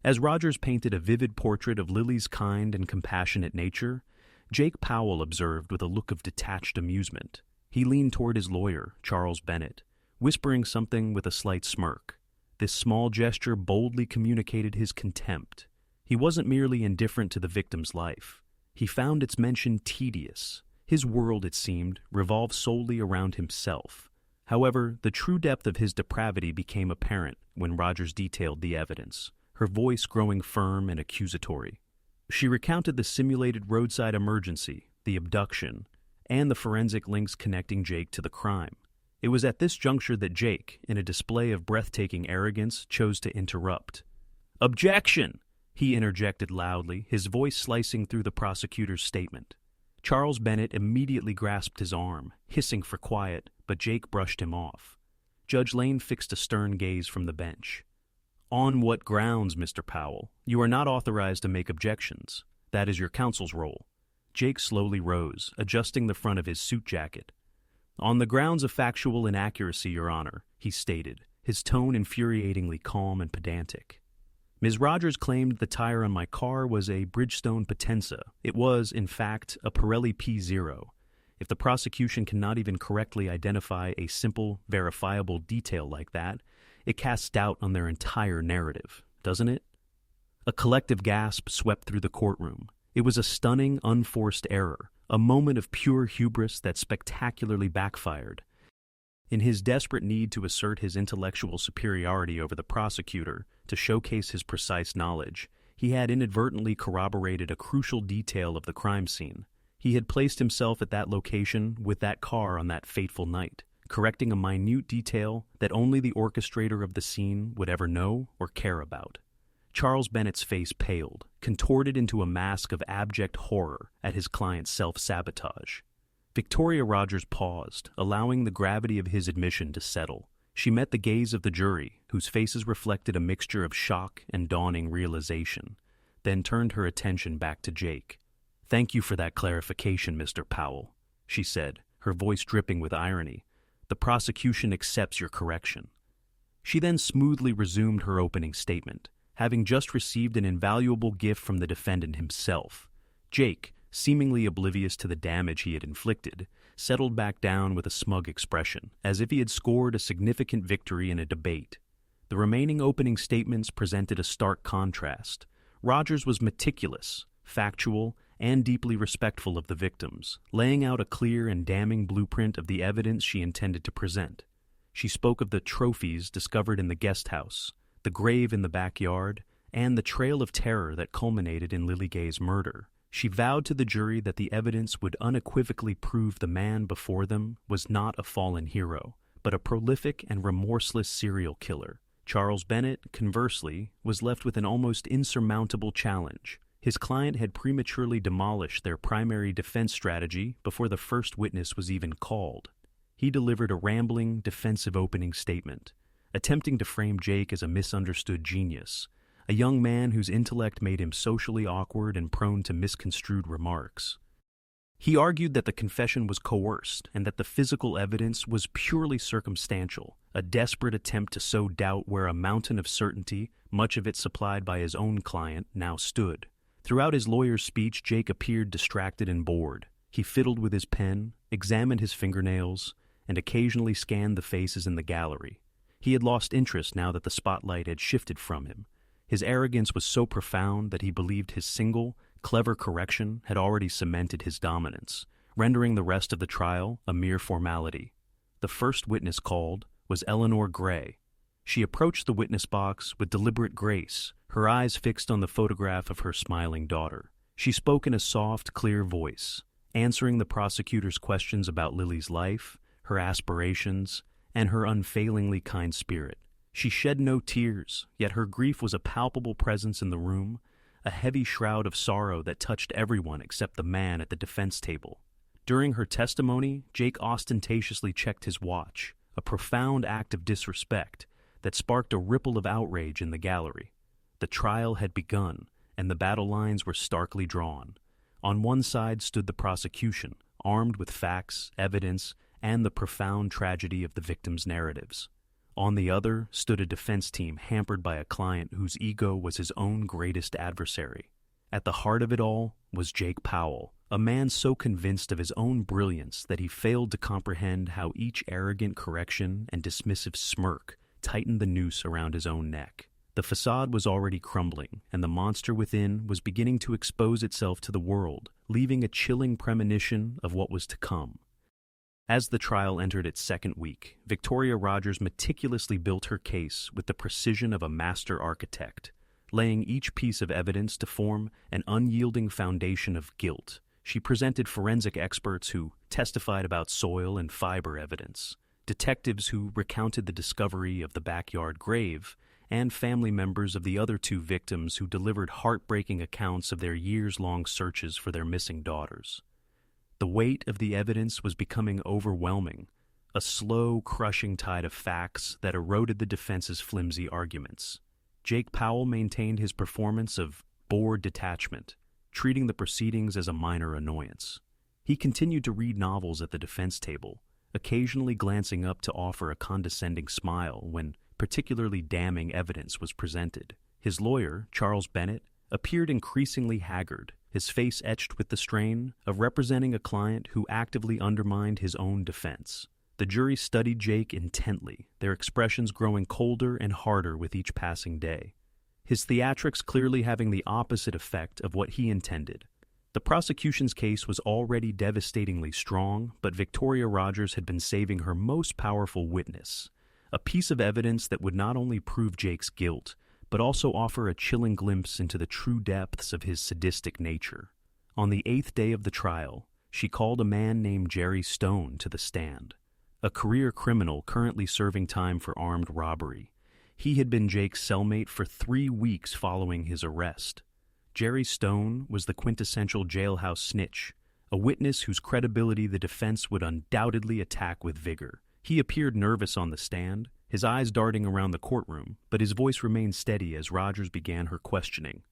As Rogers painted a vivid portrait of Lily's kind and compassionate nature, Jake Powell observed with a look of detached amusement. He leaned toward his lawyer, Charles Bennett, whispering something with a slight smirk. This small gesture boldly communicated his contempt. He wasn't merely indifferent to the victim's life. He found its mention tedious. His world, it seemed, revolved solely around himself. However, the true depth of his depravity became apparent when Rogers detailed the evidence, her voice growing firm and accusatory. She recounted the simulated roadside emergency, the abduction, and the forensic links connecting Jake to the crime. It was at this juncture that Jake, in a display of breathtaking arrogance, chose to interrupt. "Objection!" he interjected loudly, his voice slicing through the prosecutor's statement. Charles Bennett immediately grasped his arm, hissing for quiet, but Jake brushed him off. Judge Lane fixed a stern gaze from the bench. "On what grounds, Mr. Powell? You are not authorized to make objections. That is your counsel's role." Jake slowly rose, adjusting the front of his suit jacket. "On the grounds of factual inaccuracy, Your Honor," he stated, his tone infuriatingly calm and pedantic. Ms. Rogers claimed the tire on my car was a Bridgestone Potenza. It was, in fact, a Pirelli P0. If the prosecution cannot even correctly identify a simple, verifiable detail like that, it casts doubt on their entire narrative, doesn't it? A collective gasp swept through the courtroom. It was a stunning, unforced error, a moment of pure hubris that spectacularly backfired. In his desperate need to assert his intellectual superiority over the prosecutor, to showcase his precise knowledge, he had inadvertently corroborated a crucial detail of the crime scene. He had placed himself at that location with that car on that fateful night, correcting a minute detail that only the orchestrator of the scene would ever know or care about. Charles Bennett's face paled, contorted into a mask of abject horror at his client's self-sabotage. Victoria Rogers paused, allowing the gravity of his admission to settle. She met the gaze of the jury, whose faces reflected a mixture of shock and dawning realization, then turned her attention back to Jake. "Thank you for that clarification, Mr. Powell," she said, her voice dripping with irony. "The prosecution accepts your correction." She then smoothly resumed her opening statement, having just received an invaluable gift from the defendant himself. Jake, seemingly oblivious to the damage he had inflicted, settled back down with a smug expression, as if he had scored a significant victory in a debate. The remaining opening statements presented a stark contrast. Rogers was meticulous, factual, and deeply respectful of the victims, laying out a clear and damning blueprint of the evidence she intended to present. She spoke of the trophies discovered in the guest house, the grave in the backyard, and the trail of terror that culminated in Lily Gay's murder. She vowed to the jury that the evidence would unequivocally prove the man before them was not a fallen hero, but a prolific and remorseless serial killer. Charles Bennett, conversely, was left with an almost insurmountable challenge. His client had prematurely demolished their primary defense strategy before the first witness was even called. He delivered a rambling, defensive opening statement, attempting to frame Jake as a misunderstood genius, a young man whose intellect made him socially awkward and prone to misconstrued remarks. He argued that the confession was coerced and that the physical evidence was purely circumstantial, a desperate attempt to sow doubt where a mountain of certainty, much of it supplied by his own client, now stood. Throughout his lawyer's speech, Jake appeared distracted and bored. He fiddled with his pen, examined his fingernails, and occasionally scanned the faces in the gallery. He had lost interest now that the spotlight had shifted from him. His arrogance was so profound that he believed his single, clever correction had already cemented his dominance, rendering the rest of the trial a mere formality. The first witness called was Eleanor Gray. She approached the witness box with deliberate grace, her eyes fixed on the photograph of her smiling daughter. She spoke in a soft, clear voice, answering the prosecutor's questions about Lily's life, her aspirations, and her unfailingly kind spirit. She shed no tears, yet her grief was a palpable presence in the room, a heavy shroud of sorrow that touched everyone except the man at the defense table. During her testimony, Jake ostentatiously checked his watch, a profound act of disrespect that sparked a ripple of outrage in the gallery. The trial had begun, and the battle lines were starkly drawn. On one side stood the prosecution, armed with facts, evidence, and the profound tragedy of the victims' narratives. On the other stood a defense team hampered by a client whose ego was his own greatest adversary. At the heart of it all was Jake Powell, a man so convinced of his own brilliance that he failed to comprehend how each arrogant correction and dismissive smirk tightened the noose around his own neck. The facade was already crumbling, and the monster within was beginning to expose itself to the world, leaving a chilling premonition of what was to come. As the trial entered its second week, Victoria Rogers meticulously built her case with the precision of a master architect, laying each piece of evidence to form an unyielding foundation of guilt. She presented forensic experts who testified about soil and fiber evidence, detectives who recounted the discovery of the backyard grave, and family members of the other two victims who delivered heartbreaking accounts of their years-long searches for their missing daughters. The weight of the evidence was becoming overwhelming, a slow, crushing tide of facts that eroded the defense's flimsy arguments. Jake Powell maintained his performance of bored detachment, treating the proceedings as a minor annoyance. He continued to read novels at the defense table, occasionally glancing up to offer a condescending smile when particularly damning evidence was presented. His lawyer, Charles Bennett, appeared increasingly haggard, his face etched with the strain of representing a client who actively undermined his own defense. The jury studied Jake intently, their expressions growing colder and harder with each passing day. His theatrics clearly having the opposite effect of what he intended. The prosecution's case was already devastatingly strong, but Victoria Rogers had been saving her most powerful witness, a piece of evidence that would not only prove Jake's guilt, but also offer a chilling glimpse into the true depths of his sadistic nature. On the 8th day of the trial, she called a man named Jerry Stone to the stand, a career criminal currently serving time for armed robbery. He had been Jake's cellmate for 3 weeks following his arrest. Jerry Stone was the quintessential jailhouse snitch, a witness whose credibility the defense would undoubtedly attack with vigor. He appeared nervous on the stand, his eyes darting around the courtroom, but his voice remained steady as Rogers began her questioning.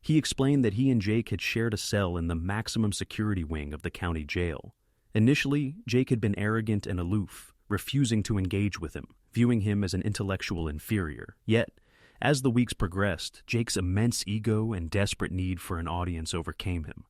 He explained that he and Jake had shared a cell in the maximum security wing of the county jail. Initially, Jake had been arrogant and aloof, refusing to engage with him, viewing him as an intellectual inferior. Yet, as the weeks progressed, Jake's immense ego and desperate need for an audience overcame him.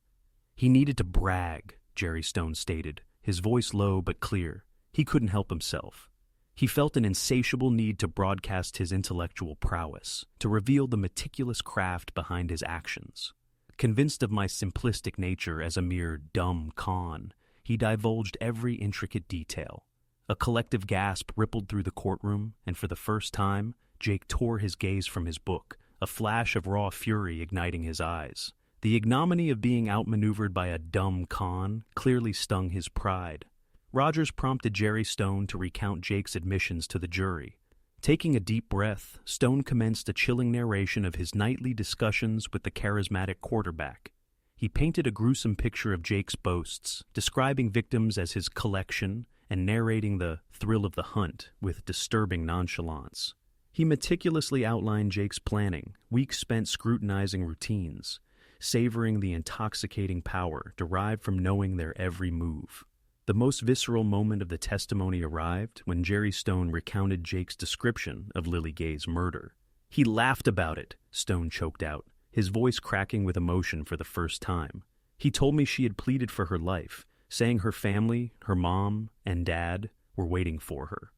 He needed to brag, Jerry Stone stated, his voice low but clear. He couldn't help himself. He felt an insatiable need to broadcast his intellectual prowess, to reveal the meticulous craft behind his actions. Convinced of my simplistic nature as a mere dumb con, he divulged every intricate detail. A collective gasp rippled through the courtroom, and for the first time, Jake tore his gaze from his book, a flash of raw fury igniting his eyes. The ignominy of being outmaneuvered by a dumb con clearly stung his pride. Rogers prompted Jerry Stone to recount Jake's admissions to the jury. Taking a deep breath, Stone commenced a chilling narration of his nightly discussions with the charismatic quarterback. He painted a gruesome picture of Jake's boasts, describing victims as his collection and narrating the thrill of the hunt with disturbing nonchalance. He meticulously outlined Jake's planning, weeks spent scrutinizing routines, savoring the intoxicating power derived from knowing their every move. The most visceral moment of the testimony arrived when Jerry Stone recounted Jake's description of Lily Gay's murder. He laughed about it, Stone choked out, his voice cracking with emotion for the first time. He told me she had pleaded for her life, saying her family, her mom, and dad were waiting for her.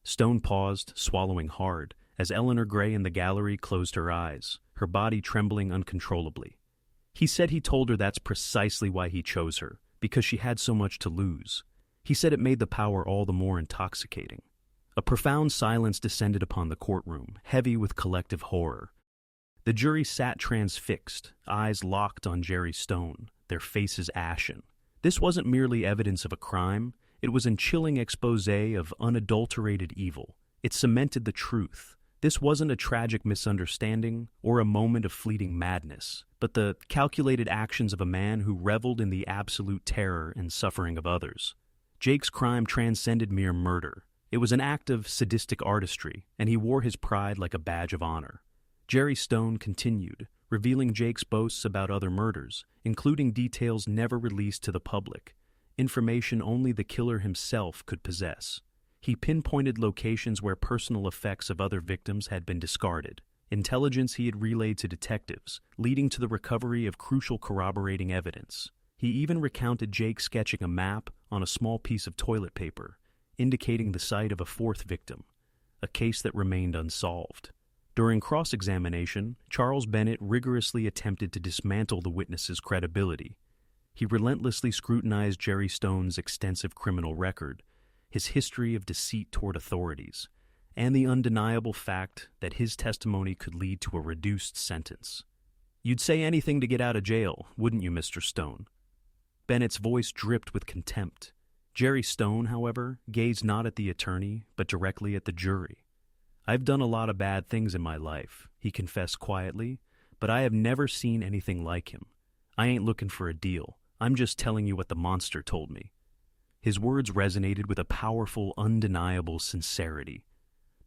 Stone paused, swallowing hard, as Eleanor Gray in the gallery closed her eyes, her body trembling uncontrollably. He said he told her that's precisely why he chose her, because she had so much to lose. He said it made the power all the more intoxicating. A profound silence descended upon the courtroom, heavy with collective horror. The jury sat transfixed, eyes locked on Jerry Stone, their faces ashen. This wasn't merely evidence of a crime, it was a chilling expose of unadulterated evil. It cemented the truth. This wasn't a tragic misunderstanding or a moment of fleeting madness, but the calculated actions of a man who reveled in the absolute terror and suffering of others. Jake's crime transcended mere murder. It was an act of sadistic artistry, and he wore his pride like a badge of honor. Jerry Stone continued, revealing Jake's boasts about other murders, including details never released to the public, information only the killer himself could possess. He pinpointed locations where personal effects of other victims had been discarded, intelligence he had relayed to detectives, leading to the recovery of crucial corroborating evidence. He even recounted Jake sketching a map on a small piece of toilet paper, indicating the site of a 4th victim, a case that remained unsolved. During cross-examination, Charles Bennett rigorously attempted to dismantle the witness's credibility. He relentlessly scrutinized Jerry Stone's extensive criminal record, his history of deceit toward authorities, and the undeniable fact that his testimony could lead to a reduced sentence. "You'd say anything to get out of jail, wouldn't you, Mr. Stone?" Bennett's voice dripped with contempt. Jerry Stone, however, gazed not at the attorney, but directly at the jury. "I've done a lot of bad things in my life," he confessed quietly, "but I have never seen anything like him. I ain't looking for a deal. I'm just telling you what the monster told me." His words resonated with a powerful, undeniable sincerity.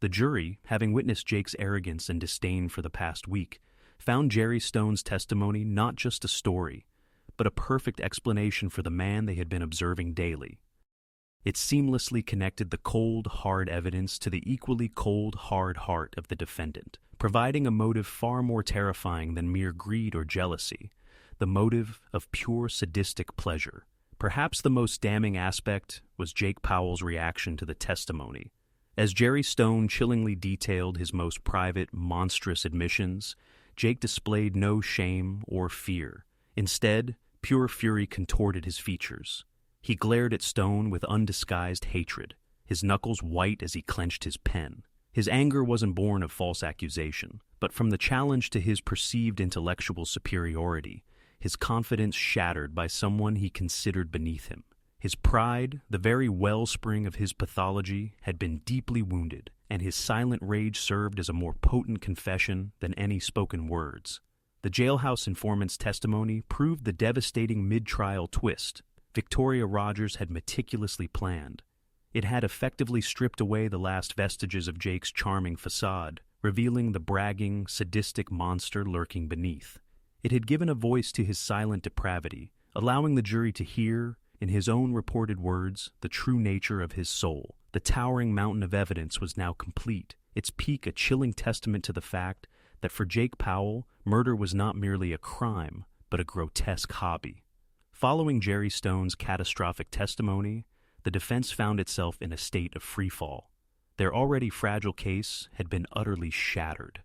The jury, having witnessed Jake's arrogance and disdain for the past week, found Jerry Stone's testimony not just a story, but a perfect explanation for the man they had been observing daily. It seamlessly connected the cold, hard evidence to the equally cold, hard heart of the defendant, providing a motive far more terrifying than mere greed or jealousy, the motive of pure sadistic pleasure. Perhaps the most damning aspect was Jake Powell's reaction to the testimony. As Jerry Stone chillingly detailed his most private, monstrous admissions, Jake displayed no shame or fear. Instead, pure fury contorted his features. He glared at Stone with undisguised hatred, his knuckles white as he clenched his pen. His anger wasn't born of false accusation, but from the challenge to his perceived intellectual superiority, his confidence shattered by someone he considered beneath him. His pride, the very wellspring of his pathology, had been deeply wounded, and his silent rage served as a more potent confession than any spoken words. The jailhouse informant's testimony proved the devastating mid-trial twist Victoria Rogers had meticulously planned. It had effectively stripped away the last vestiges of Jake's charming facade, revealing the bragging, sadistic monster lurking beneath. It had given a voice to his silent depravity, allowing the jury to hear, in his own reported words, the true nature of his soul. The towering mountain of evidence was now complete, its peak a chilling testament to the fact that for Jake Powell, murder was not merely a crime, but a grotesque hobby. Following Jerry Stone's catastrophic testimony, the defense found itself in a state of freefall. Their already fragile case had been utterly shattered.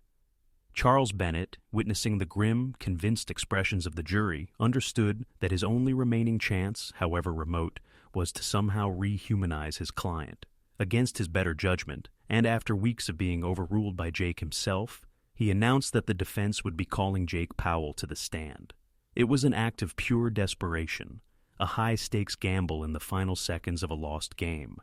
Charles Bennett, witnessing the grim, convinced expressions of the jury, understood that his only remaining chance, however remote, was to somehow rehumanize his client. Against his better judgment, and after weeks of being overruled by Jake himself, he announced that the defense would be calling Jake Powell to the stand. It was an act of pure desperation, a high-stakes gamble in the final seconds of a lost game.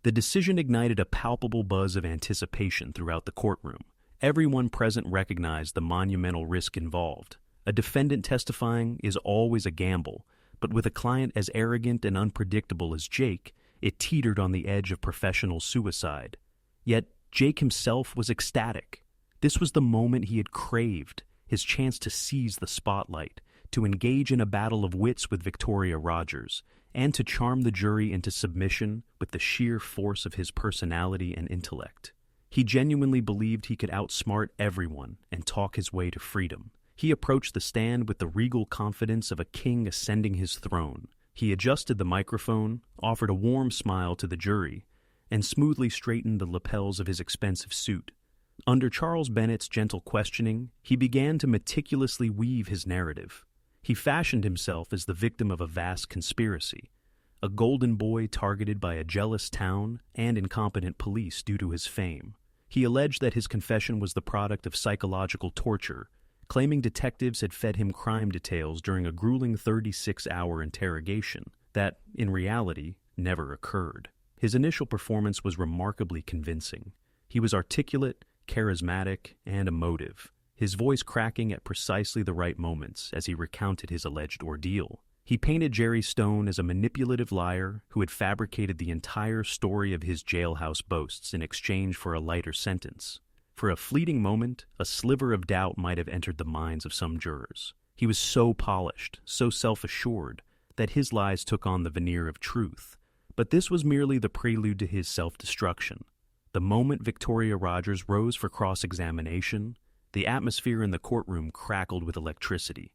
The decision ignited a palpable buzz of anticipation throughout the courtroom. Everyone present recognized the monumental risk involved. A defendant testifying is always a gamble, but with a client as arrogant and unpredictable as Jake, it teetered on the edge of professional suicide. Yet Jake himself was ecstatic. This was the moment he had craved, his chance to seize the spotlight, to engage in a battle of wits with Victoria Rogers, and to charm the jury into submission with the sheer force of his personality and intellect. He genuinely believed he could outsmart everyone and talk his way to freedom. He approached the stand with the regal confidence of a king ascending his throne. He adjusted the microphone, offered a warm smile to the jury, and smoothly straightened the lapels of his expensive suit. Under Charles Bennett's gentle questioning, he began to meticulously weave his narrative. He fashioned himself as the victim of a vast conspiracy, a golden boy targeted by a jealous town and incompetent police due to his fame. He alleged that his confession was the product of psychological torture, claiming detectives had fed him crime details during a grueling 36-hour interrogation that, in reality, never occurred. His initial performance was remarkably convincing. He was articulate, charismatic, and emotive, his voice cracking at precisely the right moments as he recounted his alleged ordeal. He painted Jerry Stone as a manipulative liar who had fabricated the entire story of his jailhouse boasts in exchange for a lighter sentence. For a fleeting moment, a sliver of doubt might have entered the minds of some jurors. He was so polished, so self-assured, that his lies took on the veneer of truth. But this was merely the prelude to his self-destruction. The moment Victoria Rogers rose for cross-examination, the atmosphere in the courtroom crackled with electricity.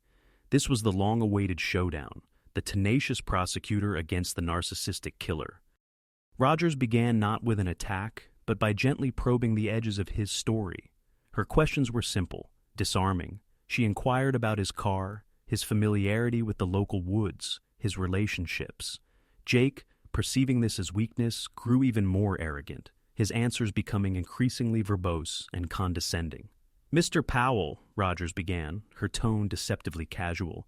This was the long-awaited showdown, the tenacious prosecutor against the narcissistic killer. Rogers began not with an attack, but by gently probing the edges of his story. Her questions were simple, disarming. She inquired about his car, his familiarity with the local woods, his relationships. Jake, perceiving this as weakness, grew even more arrogant, his answers becoming increasingly verbose and condescending. "Mr. Powell," Rogers began, her tone deceptively casual,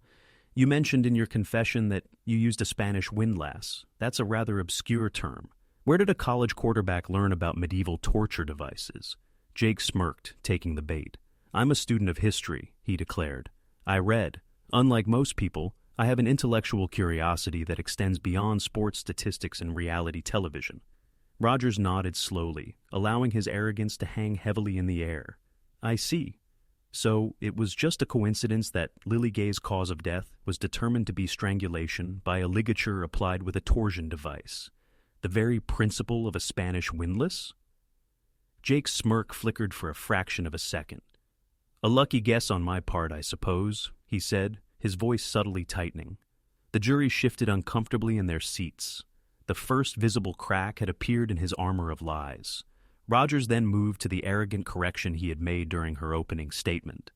"you mentioned in your confession that you used a Spanish windlass. That's a rather obscure term. Where did a college quarterback learn about medieval torture devices?" Jake smirked, taking the bait. "I'm a student of history," he declared. "I read. Unlike most people, I have an intellectual curiosity that extends beyond sports statistics and reality television." Rogers nodded slowly, allowing his arrogance to hang heavily in the air. "I see. So it was just a coincidence that Lily Gay's cause of death was determined to be strangulation by a ligature applied with a torsion device. The very principle of a Spanish windlass? Jake's smirk flickered for a fraction of a second. "A lucky guess on my part, I suppose," he said, his voice subtly tightening. The jury shifted uncomfortably in their seats. The first visible crack had appeared in his armor of lies. Rogers then moved to the arrogant correction he had made during her opening statement.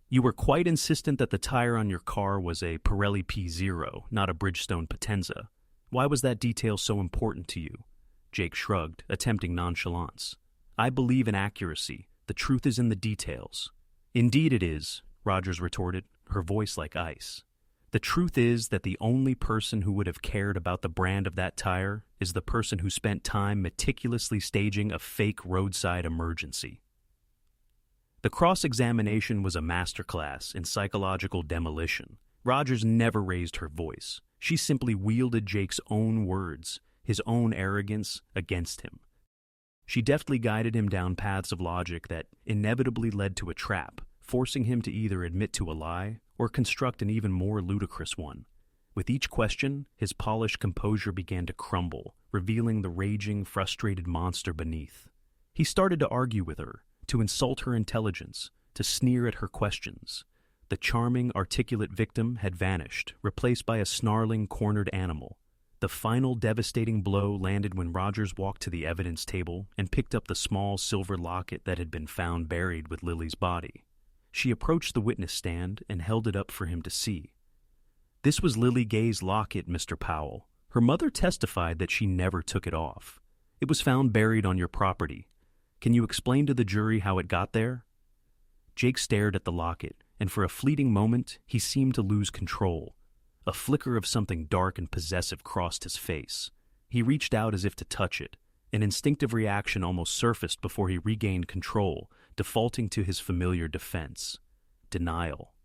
"You were quite insistent that the tire on your car was a Pirelli P0, not a Bridgestone Potenza. Why was that detail so important to you?" Jake shrugged, attempting nonchalance. "I believe in accuracy. The truth is in the details." "Indeed it is," Rogers retorted, her voice like ice. "The truth is that the only person who would have cared about the brand of that tire is the person who spent time meticulously staging a fake roadside emergency." The cross-examination was a masterclass in psychological demolition. Rogers never raised her voice. She simply wielded Jake's own words, his own arrogance, against him. She deftly guided him down paths of logic that inevitably led to a trap, forcing him to either admit to a lie or construct an even more ludicrous one. With each question, his polished composure began to crumble, revealing the raging, frustrated monster beneath. He started to argue with her, to insult her intelligence, to sneer at her questions. The charming, articulate victim had vanished, replaced by a snarling, cornered animal. The final devastating blow landed when Rogers walked to the evidence table and picked up the small silver locket that had been found buried with Lily's body. She approached the witness stand and held it up for him to see. "This was Lily Gay's locket, Mr. Powell. Her mother testified that she never took it off. It was found buried on your property. Can you explain to the jury how it got there?" Jake stared at the locket, and for a fleeting moment, he seemed to lose control. A flicker of something dark and possessive crossed his face. He reached out as if to touch it. An instinctive reaction almost surfaced before he regained control, defaulting to his familiar defense: denial.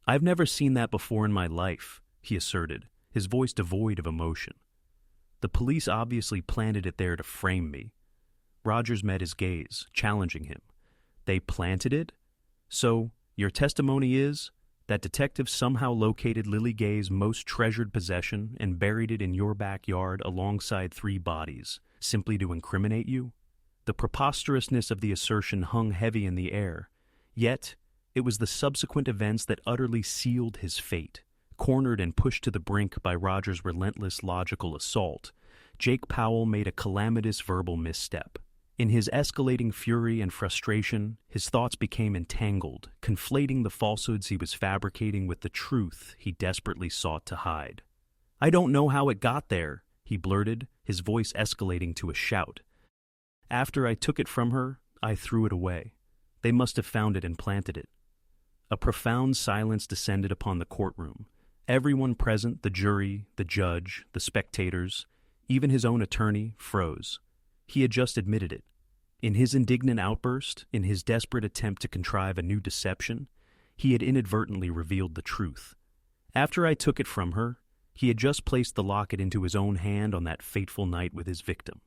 "I've never seen that before in my life," he asserted, his voice devoid of emotion. "The police obviously planted it there to frame me." Rogers met his gaze, challenging him. "They planted it? So, your testimony is that detectives somehow located Lily Gay's most treasured possession and buried it in your backyard alongside 3 bodies, simply to incriminate you?" The preposterousness of the assertion hung heavy in the air, yet it was the subsequent events that utterly sealed his fate. Cornered and pushed to the brink by Rogers' relentless logical assault, Jake Powell made a calamitous verbal misstep. In his escalating fury and frustration, his thoughts became entangled, conflating the falsehoods he was fabricating with the truth he desperately sought to hide. "I don't know how it got there," he blurted, his voice escalating to a shout. "After I took it from her, I threw it away. They must have found it and planted it." A profound silence descended upon the courtroom. Everyone present, the jury, the judge, the spectators, even his own attorney, froze. He had just admitted it. In his indignant outburst, in his desperate attempt to contrive a new deception, he had inadvertently revealed the truth. After I took it from her, he had just placed the locket into his own hand on that fateful night with his victim.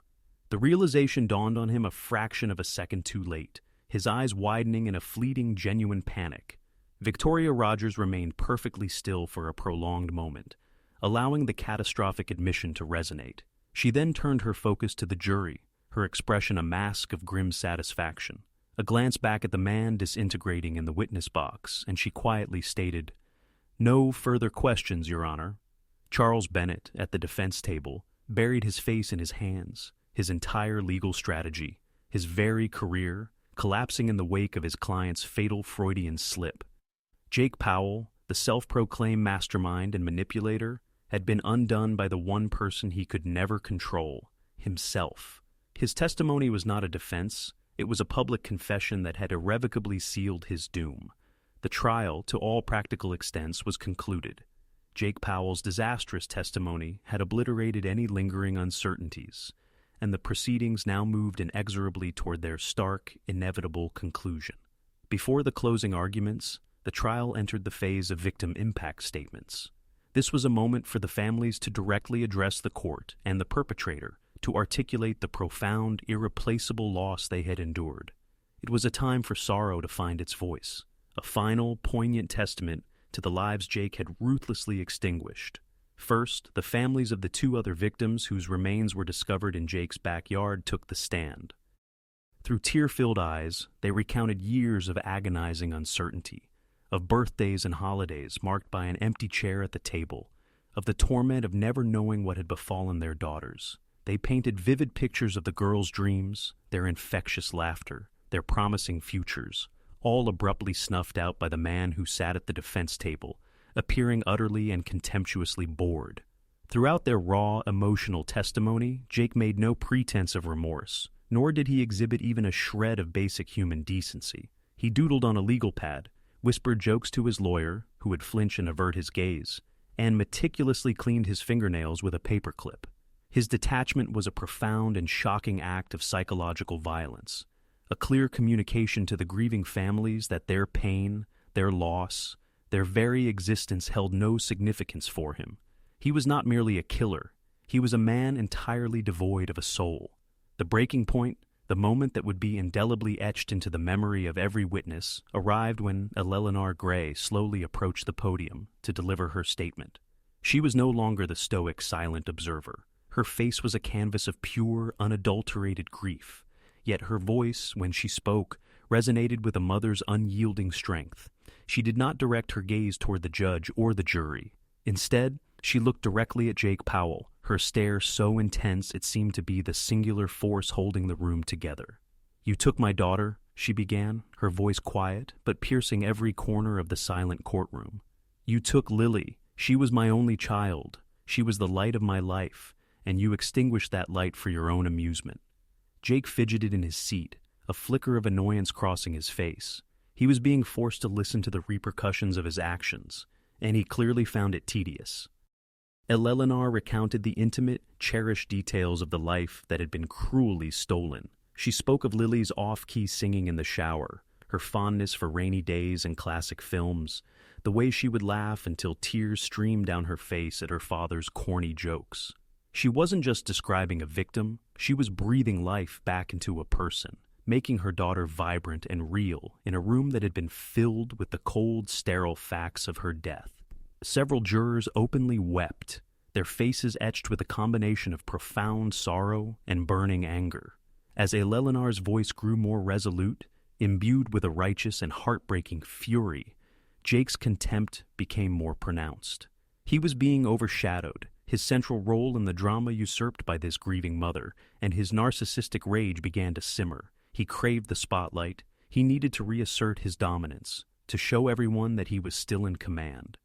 The realization dawned on him a fraction of a second too late, his eyes widening in a fleeting, genuine panic. Victoria Rogers remained perfectly still for a prolonged moment, allowing the catastrophic admission to resonate. She then turned her focus to the jury, her expression a mask of grim satisfaction. A glance back at the man disintegrating in the witness box, and she quietly stated, "No further questions, Your Honor." Charles Bennett, at the defense table, buried his face in his hands, his entire legal strategy, his very career, collapsing in the wake of his client's fatal Freudian slip. Jake Powell, the self-proclaimed mastermind and manipulator, had been undone by the one person he could never control, himself. His testimony was not a defense, it was a public confession that had irrevocably sealed his doom. The trial, to all practical extents, was concluded. Jake Powell's disastrous testimony had obliterated any lingering uncertainties, and the proceedings now moved inexorably toward their stark, inevitable conclusion. Before the closing arguments, the trial entered the phase of victim impact statements. This was a moment for the families to directly address the court and the perpetrator, to articulate the profound, irreplaceable loss they had endured. It was a time for sorrow to find its voice, a final, poignant testament to the lives Jake had ruthlessly extinguished. First, the families of the two other victims whose remains were discovered in Jake's backyard took the stand. Through tear-filled eyes, they recounted years of agonizing uncertainty, of birthdays and holidays marked by an empty chair at the table, of the torment of never knowing what had befallen their daughters. They painted vivid pictures of the girls' dreams, their infectious laughter, their promising futures, all abruptly snuffed out by the man who sat at the defense table, appearing utterly and contemptuously bored. Throughout their raw, emotional testimony, Jake made no pretense of remorse, nor did he exhibit even a shred of basic human decency. He doodled on a legal pad, whispered jokes to his lawyer, who would flinch and avert his gaze, and meticulously cleaned his fingernails with a paperclip. His detachment was a profound and shocking act of psychological violence, a clear communication to the grieving families that their pain, their loss, their very existence held no significance for him. He was not merely a killer. He was a man entirely devoid of a soul. The breaking point, the moment that would be indelibly etched into the memory of every witness, arrived when Eleanor Gray slowly approached the podium to deliver her statement. She was no longer the stoic, silent observer. Her face was a canvas of pure, unadulterated grief, yet her voice, when she spoke, resonated with a mother's unyielding strength. She did not direct her gaze toward the judge or the jury. Instead, she looked directly at Jake Powell, her stare so intense it seemed to be the singular force holding the room together. "You took my daughter," she began, her voice quiet but piercing every corner of the silent courtroom. "You took Lily. She was my only child. She was the light of my life, and you extinguished that light for your own amusement." Jake fidgeted in his seat, a flicker of annoyance crossing his face. He was being forced to listen to the repercussions of his actions, and he clearly found it tedious. Eleanor recounted the intimate, cherished details of the life that had been cruelly stolen. She spoke of Lily's off-key singing in the shower, her fondness for rainy days and classic films, the way she would laugh until tears streamed down her face at her father's corny jokes. She wasn't just describing a victim, she was breathing life back into a person, making her daughter vibrant and real in a room that had been filled with the cold, sterile facts of her death. Several jurors openly wept, their faces etched with a combination of profound sorrow and burning anger. As Eleanor's voice grew more resolute, imbued with a righteous and heartbreaking fury, Jake's contempt became more pronounced. He was being overshadowed, his central role in the drama usurped by this grieving mother, and his narcissistic rage began to simmer. He craved the spotlight. He needed to reassert his dominance, to show everyone that he was still in command.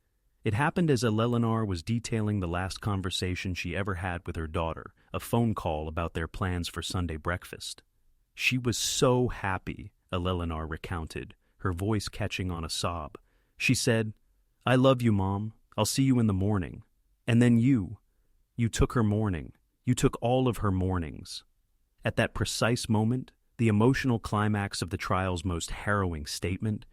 It happened as Eleanor was detailing the last conversation she ever had with her daughter, a phone call about their plans for Sunday breakfast. She was so happy, Eleanor recounted, her voice catching on a sob. She said, "I love you, Mom. I'll see you in the morning. And then you took her morning. You took all of her mornings." At that precise moment, the emotional climax of the trial's most harrowing statement,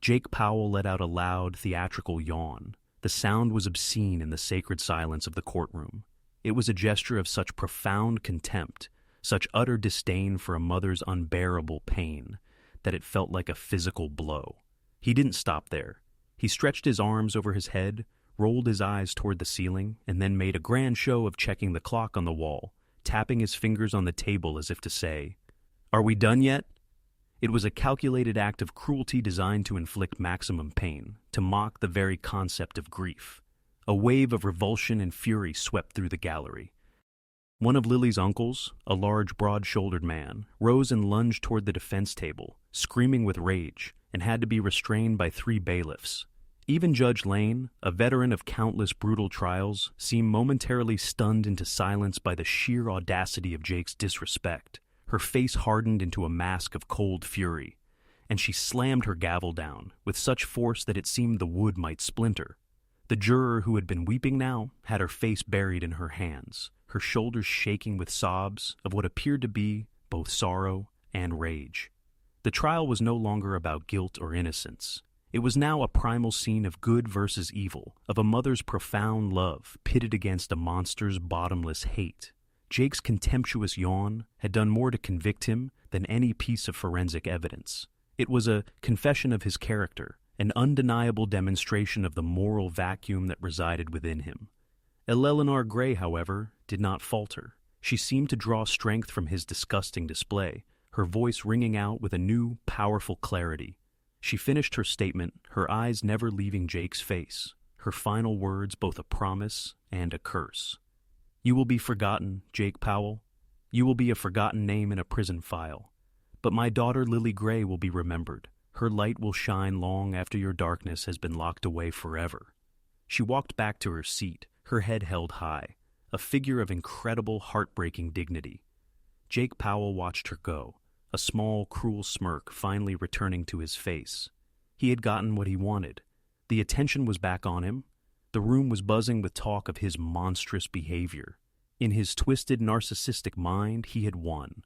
Jake Powell let out a loud, theatrical yawn. The sound was obscene in the sacred silence of the courtroom. It was a gesture of such profound contempt, such utter disdain for a mother's unbearable pain, that it felt like a physical blow. He didn't stop there. He stretched his arms over his head, rolled his eyes toward the ceiling, and then made a grand show of checking the clock on the wall, tapping his fingers on the table as if to say, "Are we done yet?" It was a calculated act of cruelty designed to inflict maximum pain, to mock the very concept of grief. A wave of revulsion and fury swept through the gallery. One of Lily's uncles, a large, broad-shouldered man, rose and lunged toward the defense table, screaming with rage, and had to be restrained by 3 bailiffs. Even Judge Lane, a veteran of countless brutal trials, seemed momentarily stunned into silence by the sheer audacity of Jake's disrespect. Her face hardened into a mask of cold fury, and she slammed her gavel down with such force that it seemed the wood might splinter. The juror who had been weeping now had her face buried in her hands, her shoulders shaking with sobs of what appeared to be both sorrow and rage. The trial was no longer about guilt or innocence. It was now a primal scene of good versus evil, of a mother's profound love pitted against a monster's bottomless hate. Jake's contemptuous yawn had done more to convict him than any piece of forensic evidence. It was a confession of his character, an undeniable demonstration of the moral vacuum that resided within him. Eleanor Gray, however, did not falter. She seemed to draw strength from his disgusting display, her voice ringing out with a new, powerful clarity. She finished her statement, her eyes never leaving Jake's face, her final words both a promise and a curse. "You will be forgotten, Jake Powell. You will be a forgotten name in a prison file. But my daughter Lily Gray will be remembered. Her light will shine long after your darkness has been locked away forever." She walked back to her seat, her head held high, a figure of incredible, heartbreaking dignity. Jake Powell watched her go, a small, cruel smirk finally returning to his face. He had gotten what he wanted. The attention was back on him. The room was buzzing with talk of his monstrous behavior. In his twisted, narcissistic mind, he had won.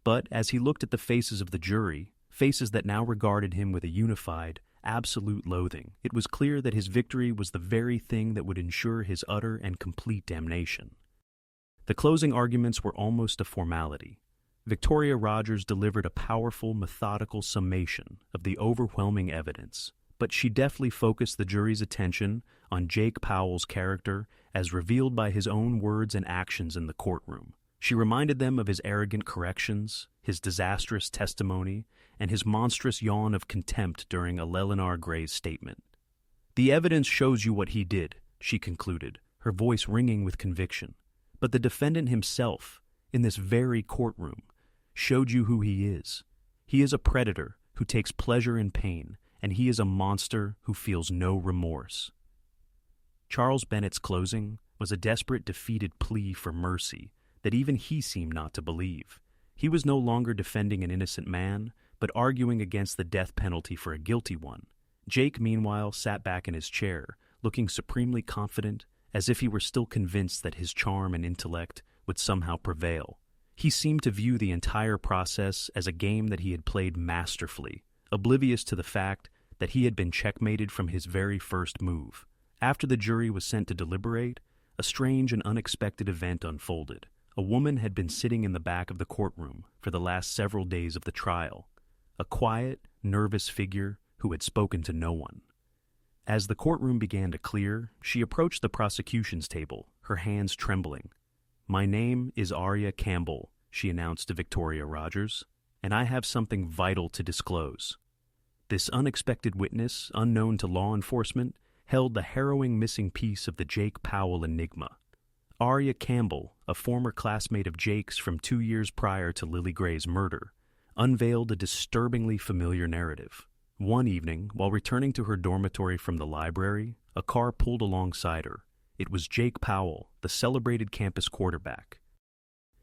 But as he looked at the faces of the jury, faces that now regarded him with a unified, absolute loathing, it was clear that his victory was the very thing that would ensure his utter and complete damnation. The closing arguments were almost a formality. Victoria Rogers delivered a powerful, methodical summation of the overwhelming evidence, but she deftly focused the jury's attention on Jake Powell's character as revealed by his own words and actions in the courtroom. She reminded them of his arrogant corrections, his disastrous testimony, and his monstrous yawn of contempt during Eleanor Gray's statement. "The evidence shows you what he did," she concluded, her voice ringing with conviction. "But the defendant himself, in this very courtroom, showed you who he is. He is a predator who takes pleasure in pain, and he is a monster who feels no remorse." Charles Bennett's closing was a desperate, defeated plea for mercy that even he seemed not to believe. He was no longer defending an innocent man, but arguing against the death penalty for a guilty one. Jake, meanwhile, sat back in his chair, looking supremely confident, as if he were still convinced that his charm and intellect would somehow prevail. He seemed to view the entire process as a game that he had played masterfully, oblivious to the fact that he had been checkmated from his very first move. After the jury was sent to deliberate, a strange and unexpected event unfolded. A woman had been sitting in the back of the courtroom for the last several days of the trial, a quiet, nervous figure who had spoken to no one. As the courtroom began to clear, she approached the prosecution's table, her hands trembling. "My name is Arya Campbell," she announced to Victoria Rogers, "and I have something vital to disclose." This unexpected witness, unknown to law enforcement, held the harrowing missing piece of the Jake Powell enigma. Arya Campbell, a former classmate of Jake's from 2 years prior to Lily Gray's murder, unveiled a disturbingly familiar narrative. One evening, while returning to her dormitory from the library, a car pulled alongside her. It was Jake Powell, the celebrated campus quarterback.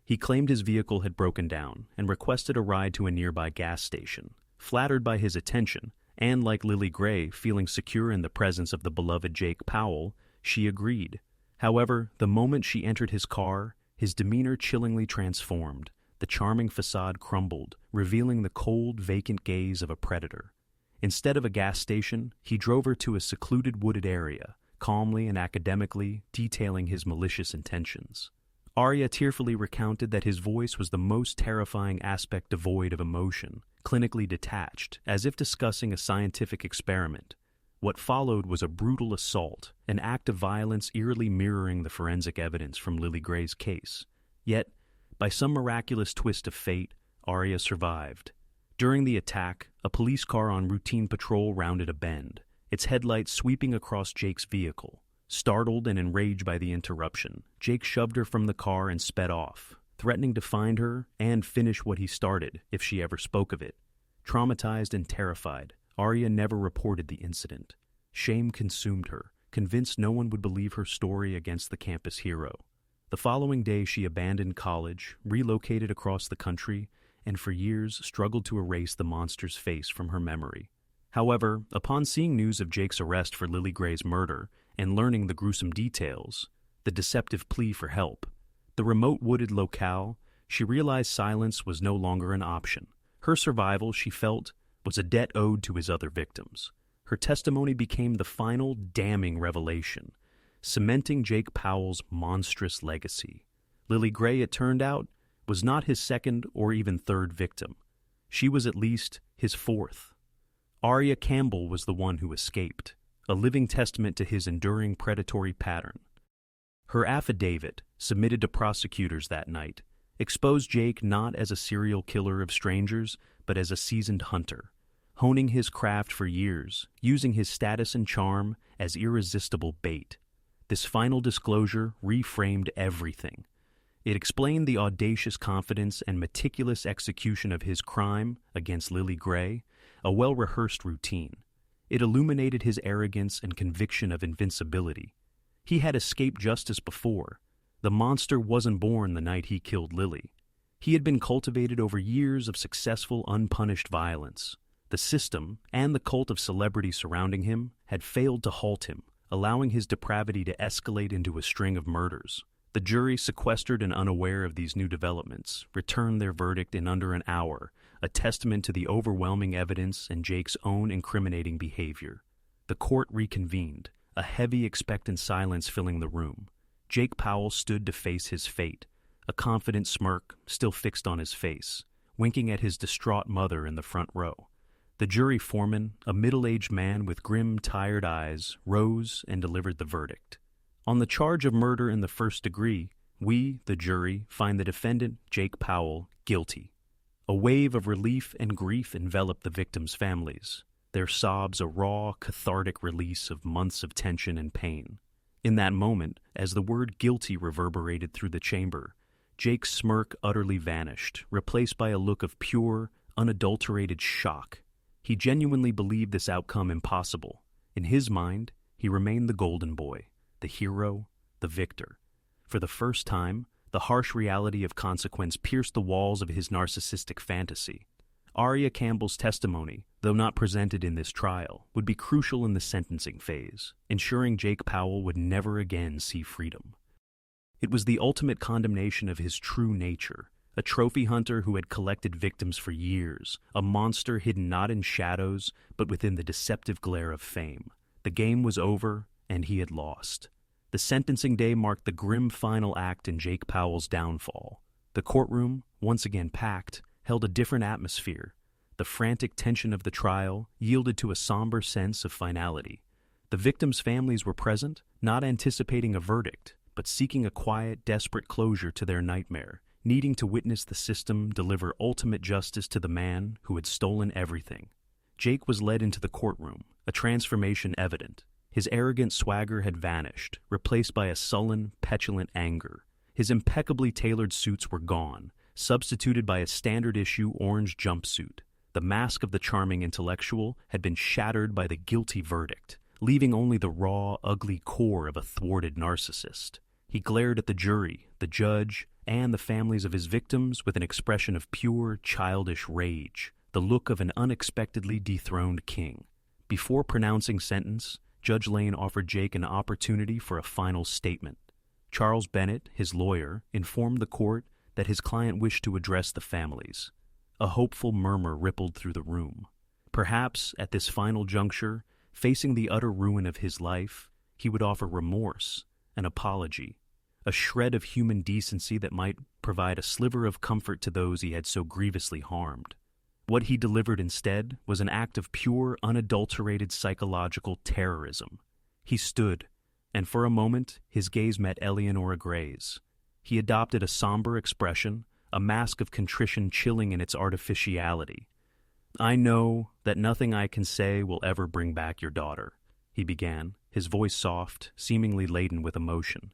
He claimed his vehicle had broken down and requested a ride to a nearby gas station. Flattered by his attention, and like Lily Gray, feeling secure in the presence of the beloved Jake Powell, she agreed. However, the moment she entered his car, his demeanor chillingly transformed. The charming facade crumbled, revealing the cold, vacant gaze of a predator. Instead of a gas station, he drove her to a secluded wooded area, calmly and academically detailing his malicious intentions. Arya tearfully recounted that his voice was the most terrifying aspect devoid of emotion, clinically detached, as if discussing a scientific experiment. What followed was a brutal assault, an act of violence eerily mirroring the forensic evidence from Lily Gray's case. Yet, by some miraculous twist of fate, Arya survived. During the attack, a police car on routine patrol rounded a bend, its headlights sweeping across Jake's vehicle. Startled and enraged by the interruption, Jake shoved her from the car and sped off, threatening to find her and finish what he started if she ever spoke of it. Traumatized and terrified, Arya never reported the incident. Shame consumed her, convinced no one would believe her story against the campus hero. The following day she abandoned college, relocated across the country, and for years struggled to erase the monster's face from her memory. However, upon seeing news of Jake's arrest for Lily Gray's murder and learning the gruesome details, the deceptive plea for help, the remote wooded locale, she realized silence was no longer an option. Her survival, she felt, was a debt owed to his other victims. Her testimony became the final damning revelation, cementing Jake Powell's monstrous legacy. Lily Gray, it turned out, was not his second or even third victim. She was at least his fourth. Arya Campbell was the one who escaped, a living testament to his enduring predatory pattern. Her affidavit, submitted to prosecutors that night, exposed Jake not as a serial killer of strangers, but as a seasoned hunter, honing his craft for years, using his status and charm as irresistible bait. This final disclosure reframed everything. It explained the audacious confidence and meticulous execution of his crime against Lily Gray, a well-rehearsed routine. It illuminated his arrogance and conviction of invincibility. He had escaped justice before. The monster wasn't born the night he killed Lily. He had been cultivated over years of successful, unpunished violence. The system, and the cult of celebrity surrounding him, had failed to halt him, allowing his depravity to escalate into a string of murders. The jury, sequestered and unaware of these new developments, returned their verdict in under an hour, a testament to the overwhelming evidence and Jake's own incriminating behavior. The court reconvened, a heavy, expectant silence filling the room. Jake Powell stood to face his fate, a confident smirk still fixed on his face, winking at his distraught mother in the front row. The jury foreman, a middle-aged man with grim, tired eyes, rose and delivered the verdict. On the charge of murder in the first degree, we, the jury, find the defendant, Jake Powell, guilty. A wave of relief and grief enveloped the victims' families, their sobs a raw, cathartic release of months of tension and pain. In that moment, as the word guilty reverberated through the chamber, Jake's smirk utterly vanished, replaced by a look of pure, unadulterated shock. He genuinely believed this outcome impossible. In his mind, he remained the golden boy, the hero, the victor. For the first time, the harsh reality of consequence pierced the walls of his narcissistic fantasy. Aria Campbell's testimony, though not presented in this trial, would be crucial in the sentencing phase, ensuring Jake Powell would never again see freedom. It was the ultimate condemnation of his true nature, a trophy hunter who had collected victims for years, a monster hidden not in shadows, but within the deceptive glare of fame. The game was over, and he had lost. The sentencing day marked the grim final act in Jake Powell's downfall. The courtroom, once again packed, held a different atmosphere. The frantic tension of the trial yielded to a somber sense of finality. The victims' families were present, not anticipating a verdict, but seeking a quiet, desperate closure to their nightmare, needing to witness the system deliver ultimate justice to the man who had stolen everything. Jake was led into the courtroom, a transformation evident. His arrogant swagger had vanished, replaced by a sullen, petulant anger. His impeccably tailored suits were gone, substituted by a standard-issue orange jumpsuit. The mask of the charming intellectual had been shattered by the guilty verdict, leaving only the raw, ugly core of a thwarted narcissist. He glared at the jury, the judge, and the families of his victims with an expression of pure, childish rage, the look of an unexpectedly dethroned king. Before pronouncing sentence, Judge Lane offered Jake an opportunity for a final statement. Charles Bennett, his lawyer, informed the court that his client wished to address the families. A hopeful murmur rippled through the room. Perhaps, at this final juncture, facing the utter ruin of his life, he would offer remorse, an apology, a shred of human decency that might provide a sliver of comfort to those he had so grievously harmed. What he delivered instead was an act of pure, unadulterated psychological terrorism. He stood, and for a moment his gaze met Eleanora Gray's. He adopted a somber expression, a mask of contrition chilling in its artificiality. "I know that nothing I can say will ever bring back your daughter," he began, his voice soft, seemingly laden with emotion.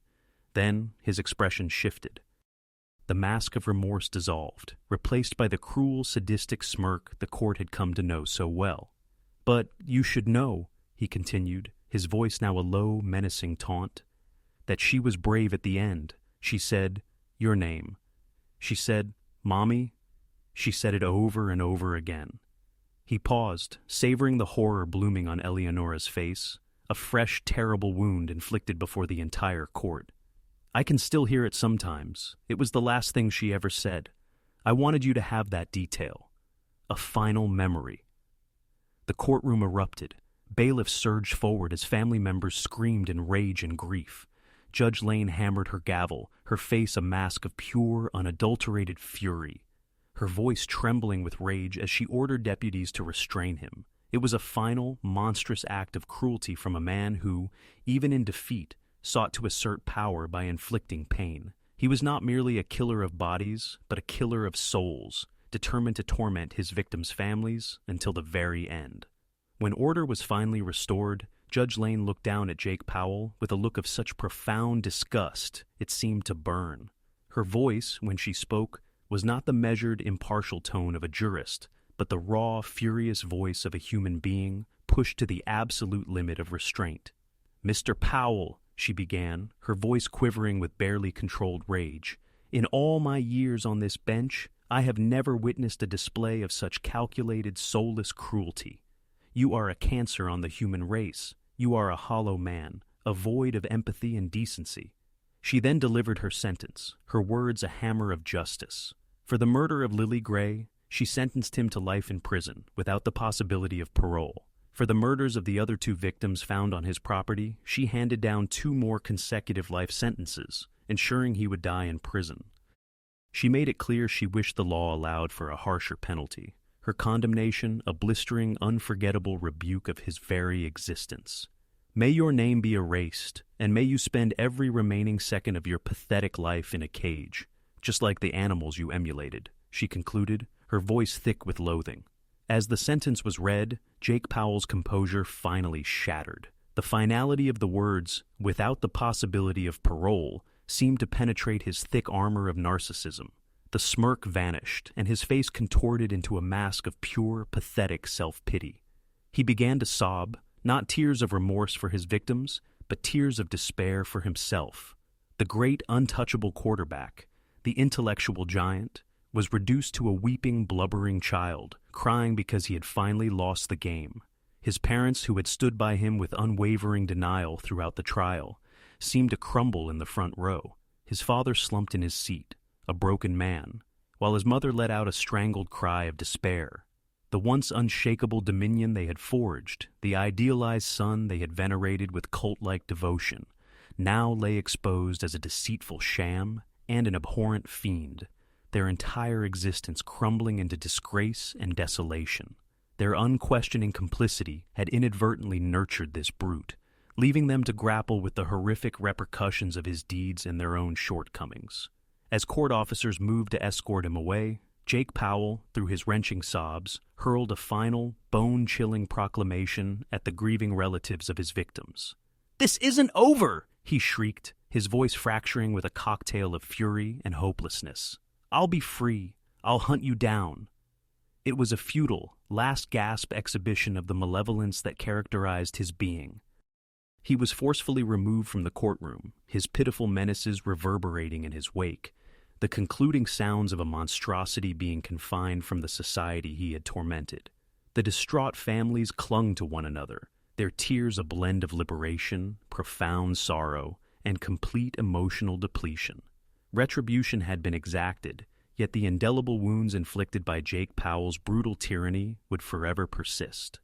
Then his expression shifted. The mask of remorse dissolved, replaced by the cruel, sadistic smirk the court had come to know so well. "But you should know," he continued, his voice now a low, menacing taunt, "that she was brave at the end. She said, 'Your name.' She said, 'Mommy.' She said it over and over again." He paused, savoring the horror blooming on Eleonora's face, a fresh, terrible wound inflicted before the entire court. "I can still hear it sometimes. It was the last thing she ever said. I wanted you to have that detail. A final memory." The courtroom erupted. Bailiffs surged forward as family members screamed in rage and grief. Judge Lane hammered her gavel, her face a mask of pure, unadulterated fury, her voice trembling with rage as she ordered deputies to restrain him. It was a final, monstrous act of cruelty from a man who, even in defeat, sought to assert power by inflicting pain. He was not merely a killer of bodies, but a killer of souls, determined to torment his victims' families until the very end. When order was finally restored, Judge Lane looked down at Jake Powell with a look of such profound disgust it seemed to burn. Her voice, when she spoke, was not the measured, impartial tone of a jurist, but the raw, furious voice of a human being pushed to the absolute limit of restraint. "Mr. Powell," she began, her voice quivering with barely controlled rage, "in all my years on this bench, I have never witnessed a display of such calculated, soulless cruelty. You are a cancer on the human race. You are a hollow man, a void of empathy and decency." She then delivered her sentence, her words a hammer of justice. For the murder of Lily Gray, she sentenced him to life in prison without the possibility of parole. For the murders of the other 2 victims found on his property, she handed down 2 more consecutive life sentences, ensuring he would die in prison. She made it clear she wished the law allowed for a harsher penalty, her condemnation a blistering, unforgettable rebuke of his very existence. "May your name be erased, and may you spend every remaining second of your pathetic life in a cage, just like the animals you emulated," she concluded, her voice thick with loathing. As the sentence was read, Jake Powell's composure finally shattered. The finality of the words, "without the possibility of parole," seemed to penetrate his thick armor of narcissism. The smirk vanished, and his face contorted into a mask of pure, pathetic self-pity. He began to sob, not tears of remorse for his victims, but tears of despair for himself. The great, untouchable quarterback, the intellectual giant, was reduced to a weeping, blubbering child, crying because he had finally lost the game. His parents, who had stood by him with unwavering denial throughout the trial, seemed to crumble in the front row. His father slumped in his seat, a broken man, while his mother let out a strangled cry of despair. The once unshakable dominion they had forged, the idealized son they had venerated with cult-like devotion, now lay exposed as a deceitful sham and an abhorrent fiend, their entire existence crumbling into disgrace and desolation. Their unquestioning complicity had inadvertently nurtured this brute, leaving them to grapple with the horrific repercussions of his deeds and their own shortcomings. As court officers moved to escort him away, Jake Powell, through his wrenching sobs, hurled a final, bone-chilling proclamation at the grieving relatives of his victims. "This isn't over!" he shrieked, his voice fracturing with a cocktail of fury and hopelessness. "I'll be free. I'll hunt you down." It was a futile, last-gasp exhibition of the malevolence that characterized his being. He was forcefully removed from the courtroom, his pitiful menaces reverberating in his wake, the concluding sounds of a monstrosity being confined from the society he had tormented. The distraught families clung to one another, their tears a blend of liberation, profound sorrow, and complete emotional depletion. Retribution had been exacted, yet the indelible wounds inflicted by Jake Powell's brutal tyranny would forever persist.